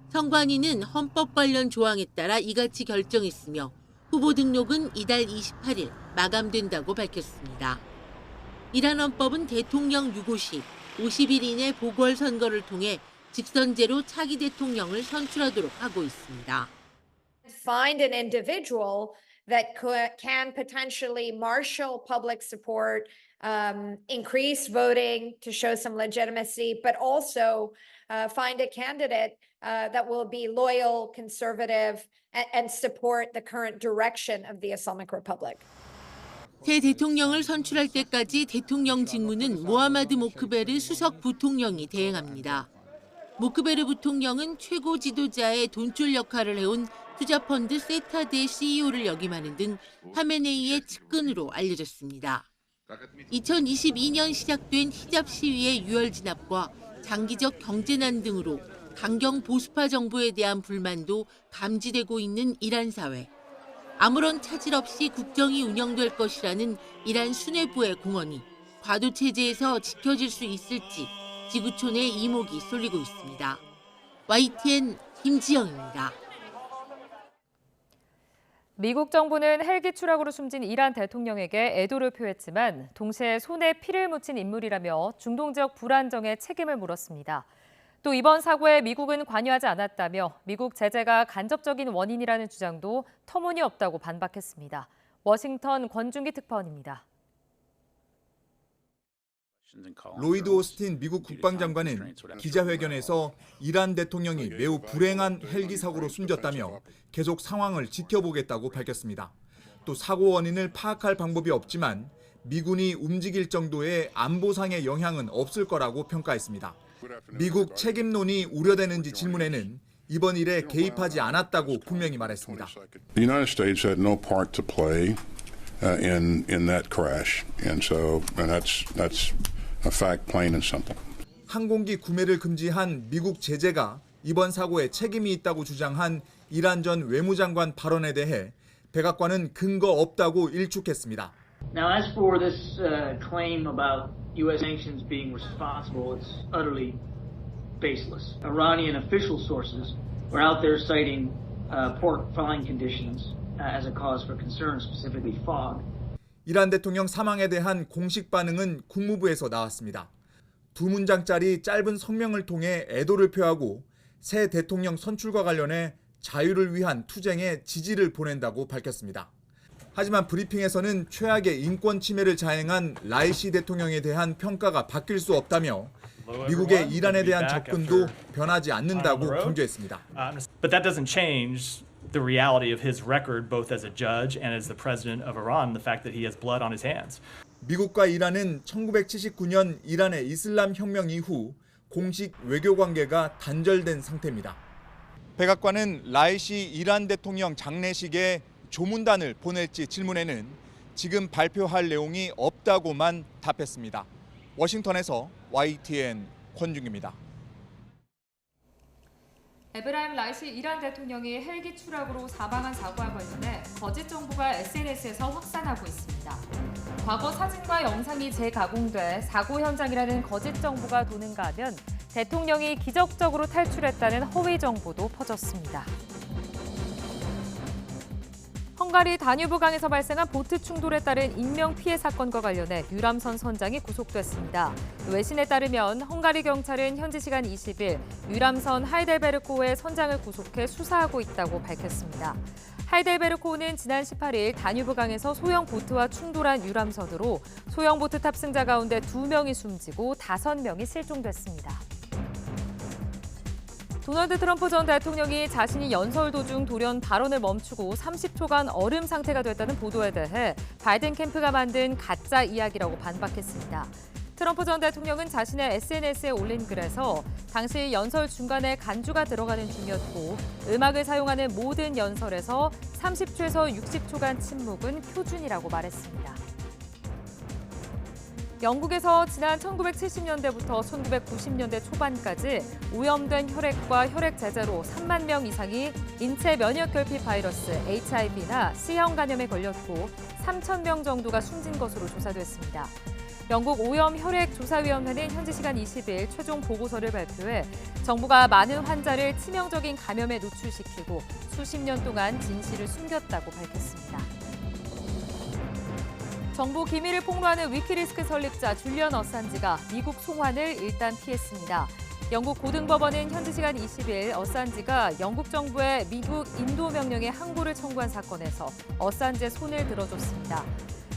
선관위는 헌법 관련 조항에 따라 이같이 결정했으며 후보 등록은 이달 28일 마감된다고 밝혔습니다. 이란 헌법은 대통령 유고 시 50일 이내 보궐선거를 통해 직선제로 차기 대통령을 선출하도록 하고 있습니다. Find an individual that can potentially marshal public support, increase voting to show some legitimacy, but also find a candidate that will be loyal, conservative, and support the current direction of the Islamic Republic. 새 대통령을 선출할 때까지 대통령 직무는 모하마드 모크베르 수석 부통령이 대행합니다. 모크베르 부통령은 최고 지도자의 돈줄 역할을 해온 투자펀드 세타드의 CEO를 역임하는 등 하메네이의 측근으로 알려졌습니다. 2022년 시작된 히잡 시위의 유혈 진압과 장기적 경제난 등으로 강경 보수파 정부에 대한 불만도 감지되고 있는 이란 사회. 아무런 차질 없이 국정이 운영될 것이라는 이란 수뇌부의 공언이 과도 체제에서 지켜질 수 있을지 지구촌의 이목이 쏠리고 있습니다. YTN 김지영입니다. 미국 정부는 헬기 추락으로 숨진 이란 대통령에게 애도를 표했지만 동시에 손에 피를 묻힌 인물이라며 중동 지역 불안정에 책임을 물었습니다. 또 이번 사고에 미국은 관여하지 않았다며 미국 제재가 간접적인 원인이라는 주장도 터무니없다고 반박했습니다. 워싱턴 권준기 특파원입니다. 로이드 오스틴 미국 국방장관은 기자회견에서 이란 대통령이 매우 불행한 헬기 사고로 숨졌다며 계속 상황을 지켜보겠다고 밝혔습니다. 또 사고 원인을 파악할 방법이 없지만 미군이 움직일 정도의 안보상의 영향은 없을 거라고 평가했습니다. 미국 책임론이 우려되는지 질문에는 이번 일에 개입하지 않았다고 분명히 말했습니다. The United States had no part to play in that crash, and that's a fact, plain and simple. 항공기 구매를 금지한 미국 제재가 이번 사고에 책임이 있다고 주장한 이란 전 외무장관 발언에 대해 백악관은 근거 없다고 일축했습니다. Now, as for this claim about U.S. sanctions being responsible, it's utterly baseless. Iranian official sources were out there citing poor flying conditions as a cause for concern, specifically fog. 이란 대통령 사망에 대한 공식 반응은 국무부에서 나왔습니다. 두 문장짜리 짧은 성명을 통해 애도를 표하고 새 대통령 선출과 관련해 자유를 위한 투쟁에 지지를 보낸다고 밝혔습니다. 하지만 브리핑에서는 최악의 인권 침해를 자행한 라이시 대통령에 대한 평가가 바뀔 수 없다며 미국의 이란에 대한 접근도 변하지 않는다고 강조했습니다. But that doesn't change the reality of his record both as a judge and as the president of Iran, the fact that he has blood on his hands. 미국과 이란은 1979년 이란의 이슬람 혁명 이후 공식 외교 관계가 단절된 상태입니다. 백악관은 라이시 이란 대통령 장례식에 조문단을 보낼지 질문에는 지금 발표할 내용이 없다고만 답했습니다. 워싱턴에서 YTN 권준기입니다. 에브라임 라이시 이란 대통령이 헬기 추락으로 사망한 사고와 관련해 거짓 정보가 SNS에서 확산하고 있습니다. 과거 사진과 영상이 재가공돼 사고 현장이라는 거짓 정보가 도는가 하면 대통령이 기적적으로 탈출했다는 허위 정보도 퍼졌습니다. 헝가리 다뉴브 강에서 발생한 보트 충돌에 따른 인명피해 사건과 관련해 유람선 선장이 구속됐습니다. 외신에 따르면 헝가리 경찰은 현지 시간 20일 유람선 하이델베르코의 선장을 구속해 수사하고 있다고 밝혔습니다. 하이델베르코는 지난 18일 다뉴브 강에서 소형 보트와 충돌한 유람선으로 소형 보트 탑승자 가운데 2명이 숨지고 5명이 실종됐습니다. 도널드 트럼프 전 대통령이 자신이 연설 도중 돌연 발언을 멈추고 30초간 얼음 상태가 됐다는 보도에 대해 바이든 캠프가 만든 가짜 이야기라고 반박했습니다. 트럼프 전 대통령은 자신의 SNS에 올린 글에서 당시 연설 중간에 간주가 들어가는 중이었고 음악을 사용하는 모든 연설에서 30초에서 60초간 침묵은 표준이라고 말했습니다. 영국에서 지난 1970년대부터 1990년대 초반까지 오염된 혈액과 혈액 제제로 3만 명 이상이 인체 면역 결핍 바이러스 HIV나 C형 간염에 걸렸고 3,000명 정도가 숨진 것으로 조사됐습니다. 영국 오염 혈액 조사위원회는 현지 시간 20일 최종 보고서를 발표해 정부가 많은 환자를 치명적인 감염에 노출시키고 수십 년 동안 진실을 숨겼다고 밝혔습니다. 정부 기밀을 폭로하는 위키리스크 설립자 줄리언 어산지가 미국 송환을 일단 피했습니다. 영국 고등법원은 현지 시간 20일 어산지가 영국 정부의 미국 인도 명령에 항고를 청구한 사건에서 어산지의 손을 들어줬습니다.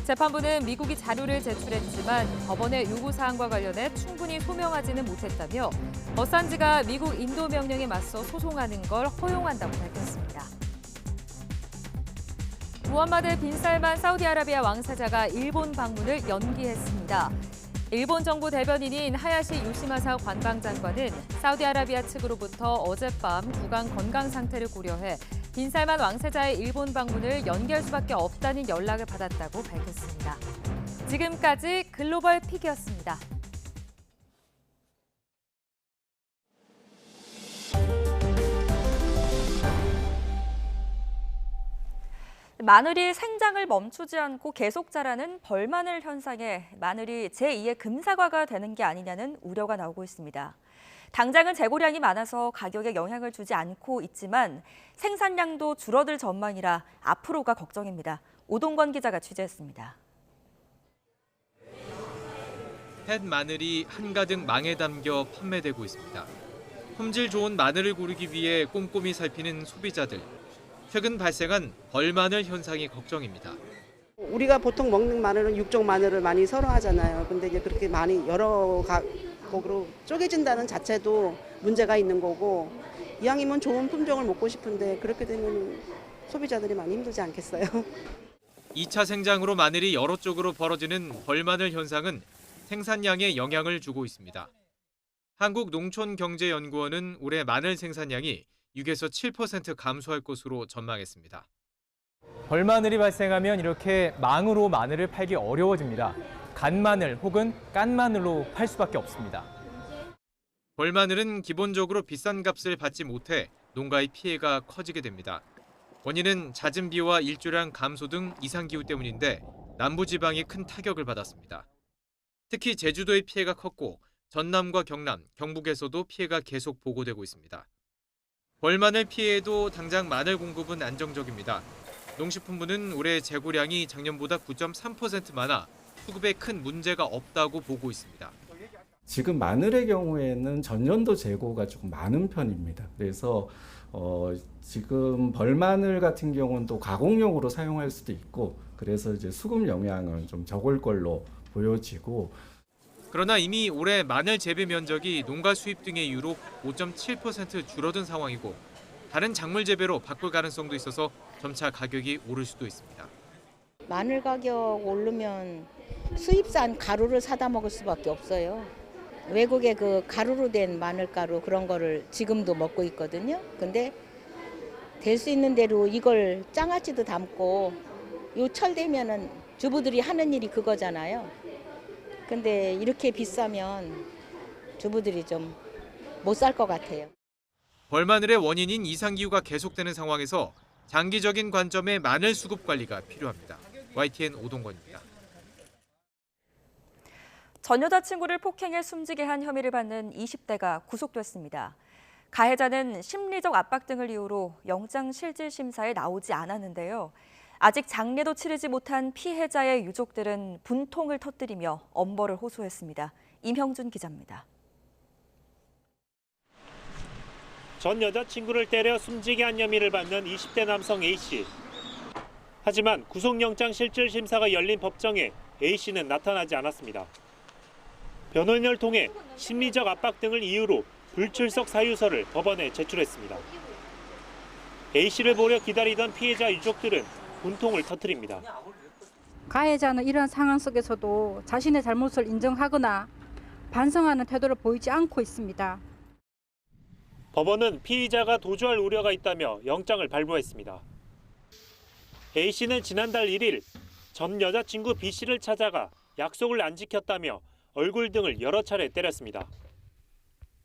재판부는 미국이 자료를 제출했지만 법원의 요구사항과 관련해 충분히 소명하지는 못했다며 어산지가 미국 인도 명령에 맞서 소송하는 걸 허용한다고 밝혔습니다. 무함마드 빈 살만 사우디아라비아 왕세자가 일본 방문을 연기했습니다. 일본 정부 대변인인 하야시 요시마사 관방장관은 사우디아라비아 측으로부터 어젯밤 구강 건강 상태를 고려해 빈 살만 왕세자의 일본 방문을 연기할 수밖에 없다는 연락을 받았다고 밝혔습니다. 지금까지 글로벌 픽이었습니다. 마늘이 생장을 멈추지 않고 계속 자라는 벌마늘 현상에 마늘이 제2의 금사과가 되는 게 아니냐는 우려가 나오고 있습니다. 당장은 재고량이 많아서 가격에 영향을 주지 않고 있지만 생산량도 줄어들 전망이라 앞으로가 걱정입니다. 오동건 기자가 취재했습니다. 햇 마늘이 한가득 망에 담겨 판매되고 있습니다. 품질 좋은 마늘을 고르기 위해 꼼꼼히 살피는 소비자들. 최근 발생한 벌마늘 현상이 걱정입니다. 우리가 보통 먹는 마늘은 육종 마늘을 많이 선호하잖아요. 근데 이제 그렇게 많이 여러 곡으로 쪼개진다는 자체도 문제가 있는 거고, 이왕이면 좋은 품종을 먹고 싶은데 그렇게 되면 소비자들이 많이 힘들지 않겠어요? 2차 생장으로 마늘이 여러 쪽으로 벌어지는 벌마늘 현상은 생산량에 영향을 주고 있습니다. 한국농촌경제연구원은 올해 마늘 생산량이 6에서 7% 감소할 것으로 전망했습니다. 벌마늘이 발생하면 이렇게 망으로 마늘을 팔기 어려워집니다. 간마늘 혹은 깐마늘로 팔 수밖에 없습니다. 벌마늘은 기본적으로 비싼 값을 받지 못해 농가의 피해가 커지게 됩니다. 원인은 잦은 비와 일조량 감소 등 이상기후 때문인데 남부지방이 큰 타격을 받았습니다. 특히 제주도의 피해가 컸고 전남과 경남, 경북에서도 피해가 계속 보고되고 있습니다. 벌마늘 피해에도 당장 마늘 공급은 안정적입니다. 농식품부는 올해 재고량이 작년보다 9.3% 많아 수급에 큰 문제가 없다고 보고 있습니다. 지금 마늘의 경우에는 전년도 재고가 조금 많은 편입니다. 그래서 지금 벌마늘 같은 경우는 또 가공용으로 사용할 수도 있고, 그래서 이제 수급 영향은 좀 적을 걸로 보여지고. 그러나 이미 올해 마늘 재배 면적이 농가 수입 등의 이유로 5.7% 줄어든 상황이고, 다른 작물 재배로 바꿀 가능성도 있어서 점차 가격이 오를 수도 있습니다. 마늘 가격 오르면 수입산 가루를 사다 먹을 수밖에 없어요. 외국의 그 가루로 된 마늘가루 그런 거를 지금도 먹고 있거든요. 근데 될 수 있는 대로 이걸 장아찌도 담고 요 철 되면은 주부들이 하는 일이 그거잖아요. 근데 이렇게 비싸면 주부들이 좀 못 살 것 같아요. 벌마늘의 원인인 이상기후가 계속되는 상황에서 장기적인 관점의 마늘 수급 관리가 필요합니다. YTN 오동건입니다. 전 여자친구를 폭행해 숨지게 한 혐의를 받는 20대가 구속됐습니다. 가해자는 심리적 압박 등을 이유로 영장실질심사에 나오지 않았는데요. 아직 장례도 치르지 못한 피해자의 유족들은 분통을 터뜨리며 엄벌을 호소했습니다. 임형준 기자입니다. 전 여자친구를 때려 숨지게 한 혐의를 받는 20대 남성 A씨. 하지만 구속영장 실질심사가 열린 법정에 A씨는 나타나지 않았습니다. 변호인을 통해 심리적 압박 등을 이유로 불출석 사유서를 법원에 제출했습니다. A씨를 보려 기다리던 피해자 유족들은 분통을 터뜨립니다. 가해자는 이러한 상황 속에서도 자신의 잘못을 인정하거나 반성하는 태도를 보이지 않고 있습니다. 법원은 피의자가 도주할 우려가 있다며 영장을 발부했습니다. A씨는 지난달 1일 전 여자친구 B씨를 찾아가 약속을 안 지켰다며 얼굴 등을 여러 차례 때렸습니다.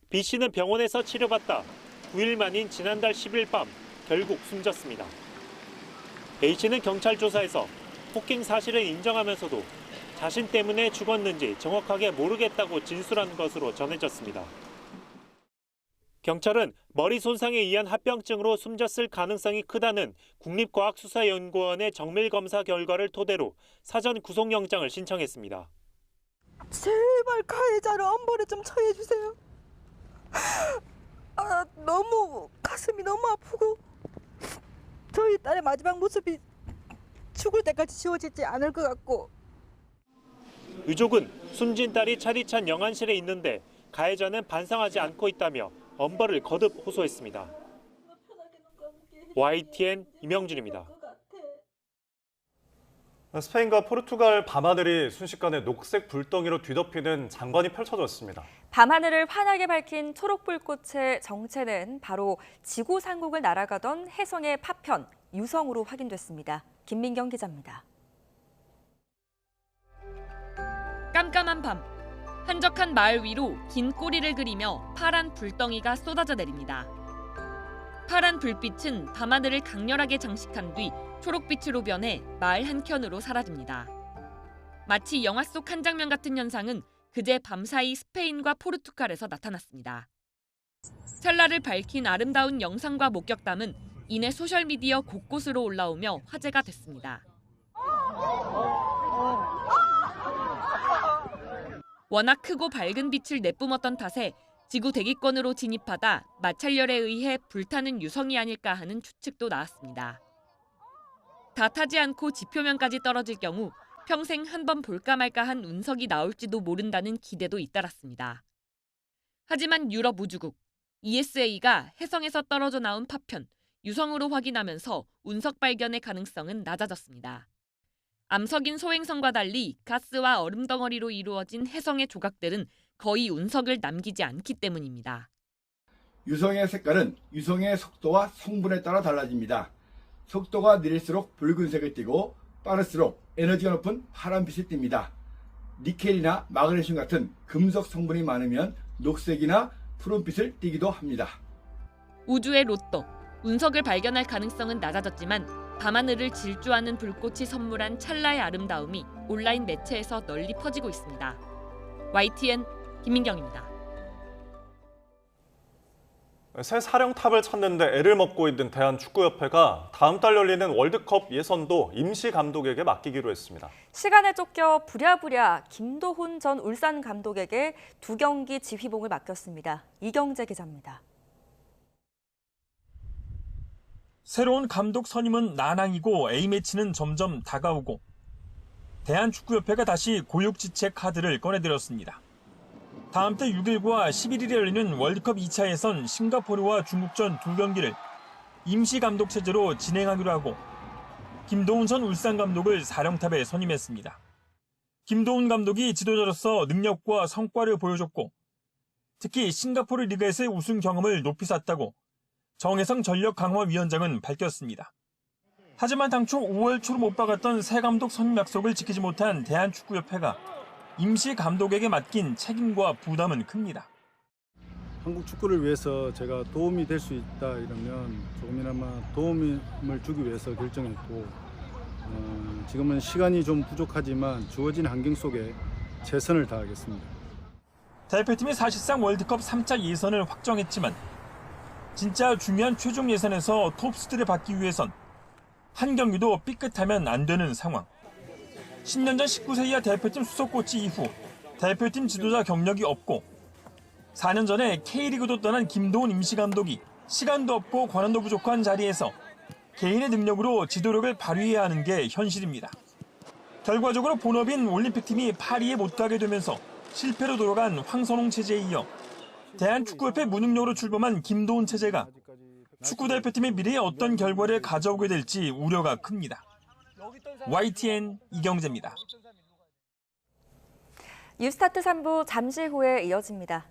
B씨는 병원에서 치료받다 9일 만인 지난달 10일 밤 결국 숨졌습니다. A씨는 경찰 조사에서 폭행 사실을 인정하면서도 자신 때문에 죽었는지 정확하게 모르겠다고 진술한 것으로 전해졌습니다. 경찰은 머리 손상에 의한 합병증으로 숨졌을 가능성이 크다는 국립과학수사연구원의 정밀검사 결과를 토대로 사전 구속영장을 신청했습니다. 제발 가해자를 엄벌에 좀 처해 주세요. 너무 가슴이 너무 아프고 저희 딸의 마지막 모습이 죽을 때까지 지워지지 않을 것 같고. 유족은 숨진 딸이 차디찬 영안실에 있는데 가해자는 반성하지 않고 있다며 엄벌을 거듭 호소했습니다. YTN 임영준입니다. 스페인과 포르투갈 밤하늘이 순식간에 녹색 불덩이로 뒤덮이는 장관이 펼쳐졌습니다. 밤하늘을 환하게 밝힌 초록불꽃의 정체는 바로 지구 상공을 날아가던 혜성의 파편, 유성으로 확인됐습니다. 김민경 기자입니다. 깜깜한 밤, 한적한 마을 위로 긴 꼬리를 그리며 파란 불덩이가 쏟아져 내립니다. 파란 불빛은 밤하늘을 강렬하게 장식한 뒤 초록빛으로 변해 마을 한켠으로 사라집니다. 마치 영화 속 한 장면 같은 현상은 그제 밤사이 스페인과 포르투갈에서 나타났습니다. 찰나를 밝힌 아름다운 영상과 목격담은 이내 소셜미디어 곳곳으로 올라오며 화제가 됐습니다. 워낙 크고 밝은 빛을 내뿜었던 탓에 지구 대기권으로 진입하다 마찰열에 의해 불타는 유성이 아닐까 하는 추측도 나왔습니다. 다 타지 않고 지표면까지 떨어질 경우 평생 한 번 볼까 말까 한 운석이 나올지도 모른다는 기대도 잇따랐습니다. 하지만 유럽 우주국 ESA가 혜성에서 떨어져 나온 파편, 유성으로 확인하면서 운석 발견의 가능성은 낮아졌습니다. 암석인 소행성과 달리 가스와 얼음 덩어리로 이루어진 혜성의 조각들은 거의 운석을 남기지 않기 때문입니다. 유성의 색깔은 유성의 속도와 성분에 따라 달라집니다. 속도가 느릴수록 붉은색을 띠고 빠를수록 에너지가 높은 파란빛을 띱니다. 니켈이나 마그네슘 같은 금속 성분이 많으면 녹색이나 푸른빛을 띠기도 합니다. 우주의 로또, 운석을 발견할 가능성은 낮아졌지만 밤하늘을 질주하는 불꽃이 선물한 찰나의 아름다움이 온라인 매체에서 널리 퍼지고 있습니다. YTN 김민경입니다. 새 사령탑을 찾는 데 애를 먹고 있는 대한축구협회가 다음 달 열리는 월드컵 예선도 임시 감독에게 맡기기로 했습니다. 시간에 쫓겨 부랴부랴 김도훈 전 울산 감독에게 2경기 지휘봉을 맡겼습니다. 이경재 기자입니다. 새로운 감독 선임은 난항이고 A매치는 점점 다가오고 대한축구협회가 다시 고육지책 카드를 꺼내들었습니다. 다음 달 6일과 11일에 열리는 월드컵 2차 예선 싱가포르와 중국전 2경기를 임시 감독 체제로 진행하기로 하고 김도훈 전 울산 감독을 사령탑에 선임했습니다. 김도훈 감독이 지도자로서 능력과 성과를 보여줬고 특히 싱가포르 리그에서의 우승 경험을 높이 샀다고 정혜성 전력강화위원장은 밝혔습니다. 하지만 당초 5월 초로 못 박았던 새 감독 선임 약속을 지키지 못한 대한축구협회가 임시 감독에게 맡긴 책임과 부담은 큽니다. 한국 축구를 위해서 제가 도움이 될 수 있다 이러면 조금이나마 도움을 주기 위해서 결정했고 지금은 시간이 좀 부족하지만 주어진 환경 속에 최선을 다하겠습니다. 대표팀이 사실상 월드컵 3차 예선을 확정했지만 진짜 중요한 최종 예선에서 톱수들을 받기 위해선 한 경기도 삐끗하면 안 되는 상황. 10년 전 19세 이하 대표팀 수석 코치 이후 대표팀 지도자 경력이 없고 4년 전에 K리그도 떠난 김도훈 임시감독이 시간도 없고 권한도 부족한 자리에서 개인의 능력으로 지도력을 발휘해야 하는 게 현실입니다. 결과적으로 본업인 올림픽팀이 파리에 못 가게 되면서 실패로 돌아간 황선홍 체제에 이어 대한축구협회 무능력으로 출범한 김도훈 체제가 축구대표팀의 미래에 어떤 결과를 가져오게 될지 우려가 큽니다. YTN 이경재입니다. 뉴스타트 3부 잠시 후에 이어집니다.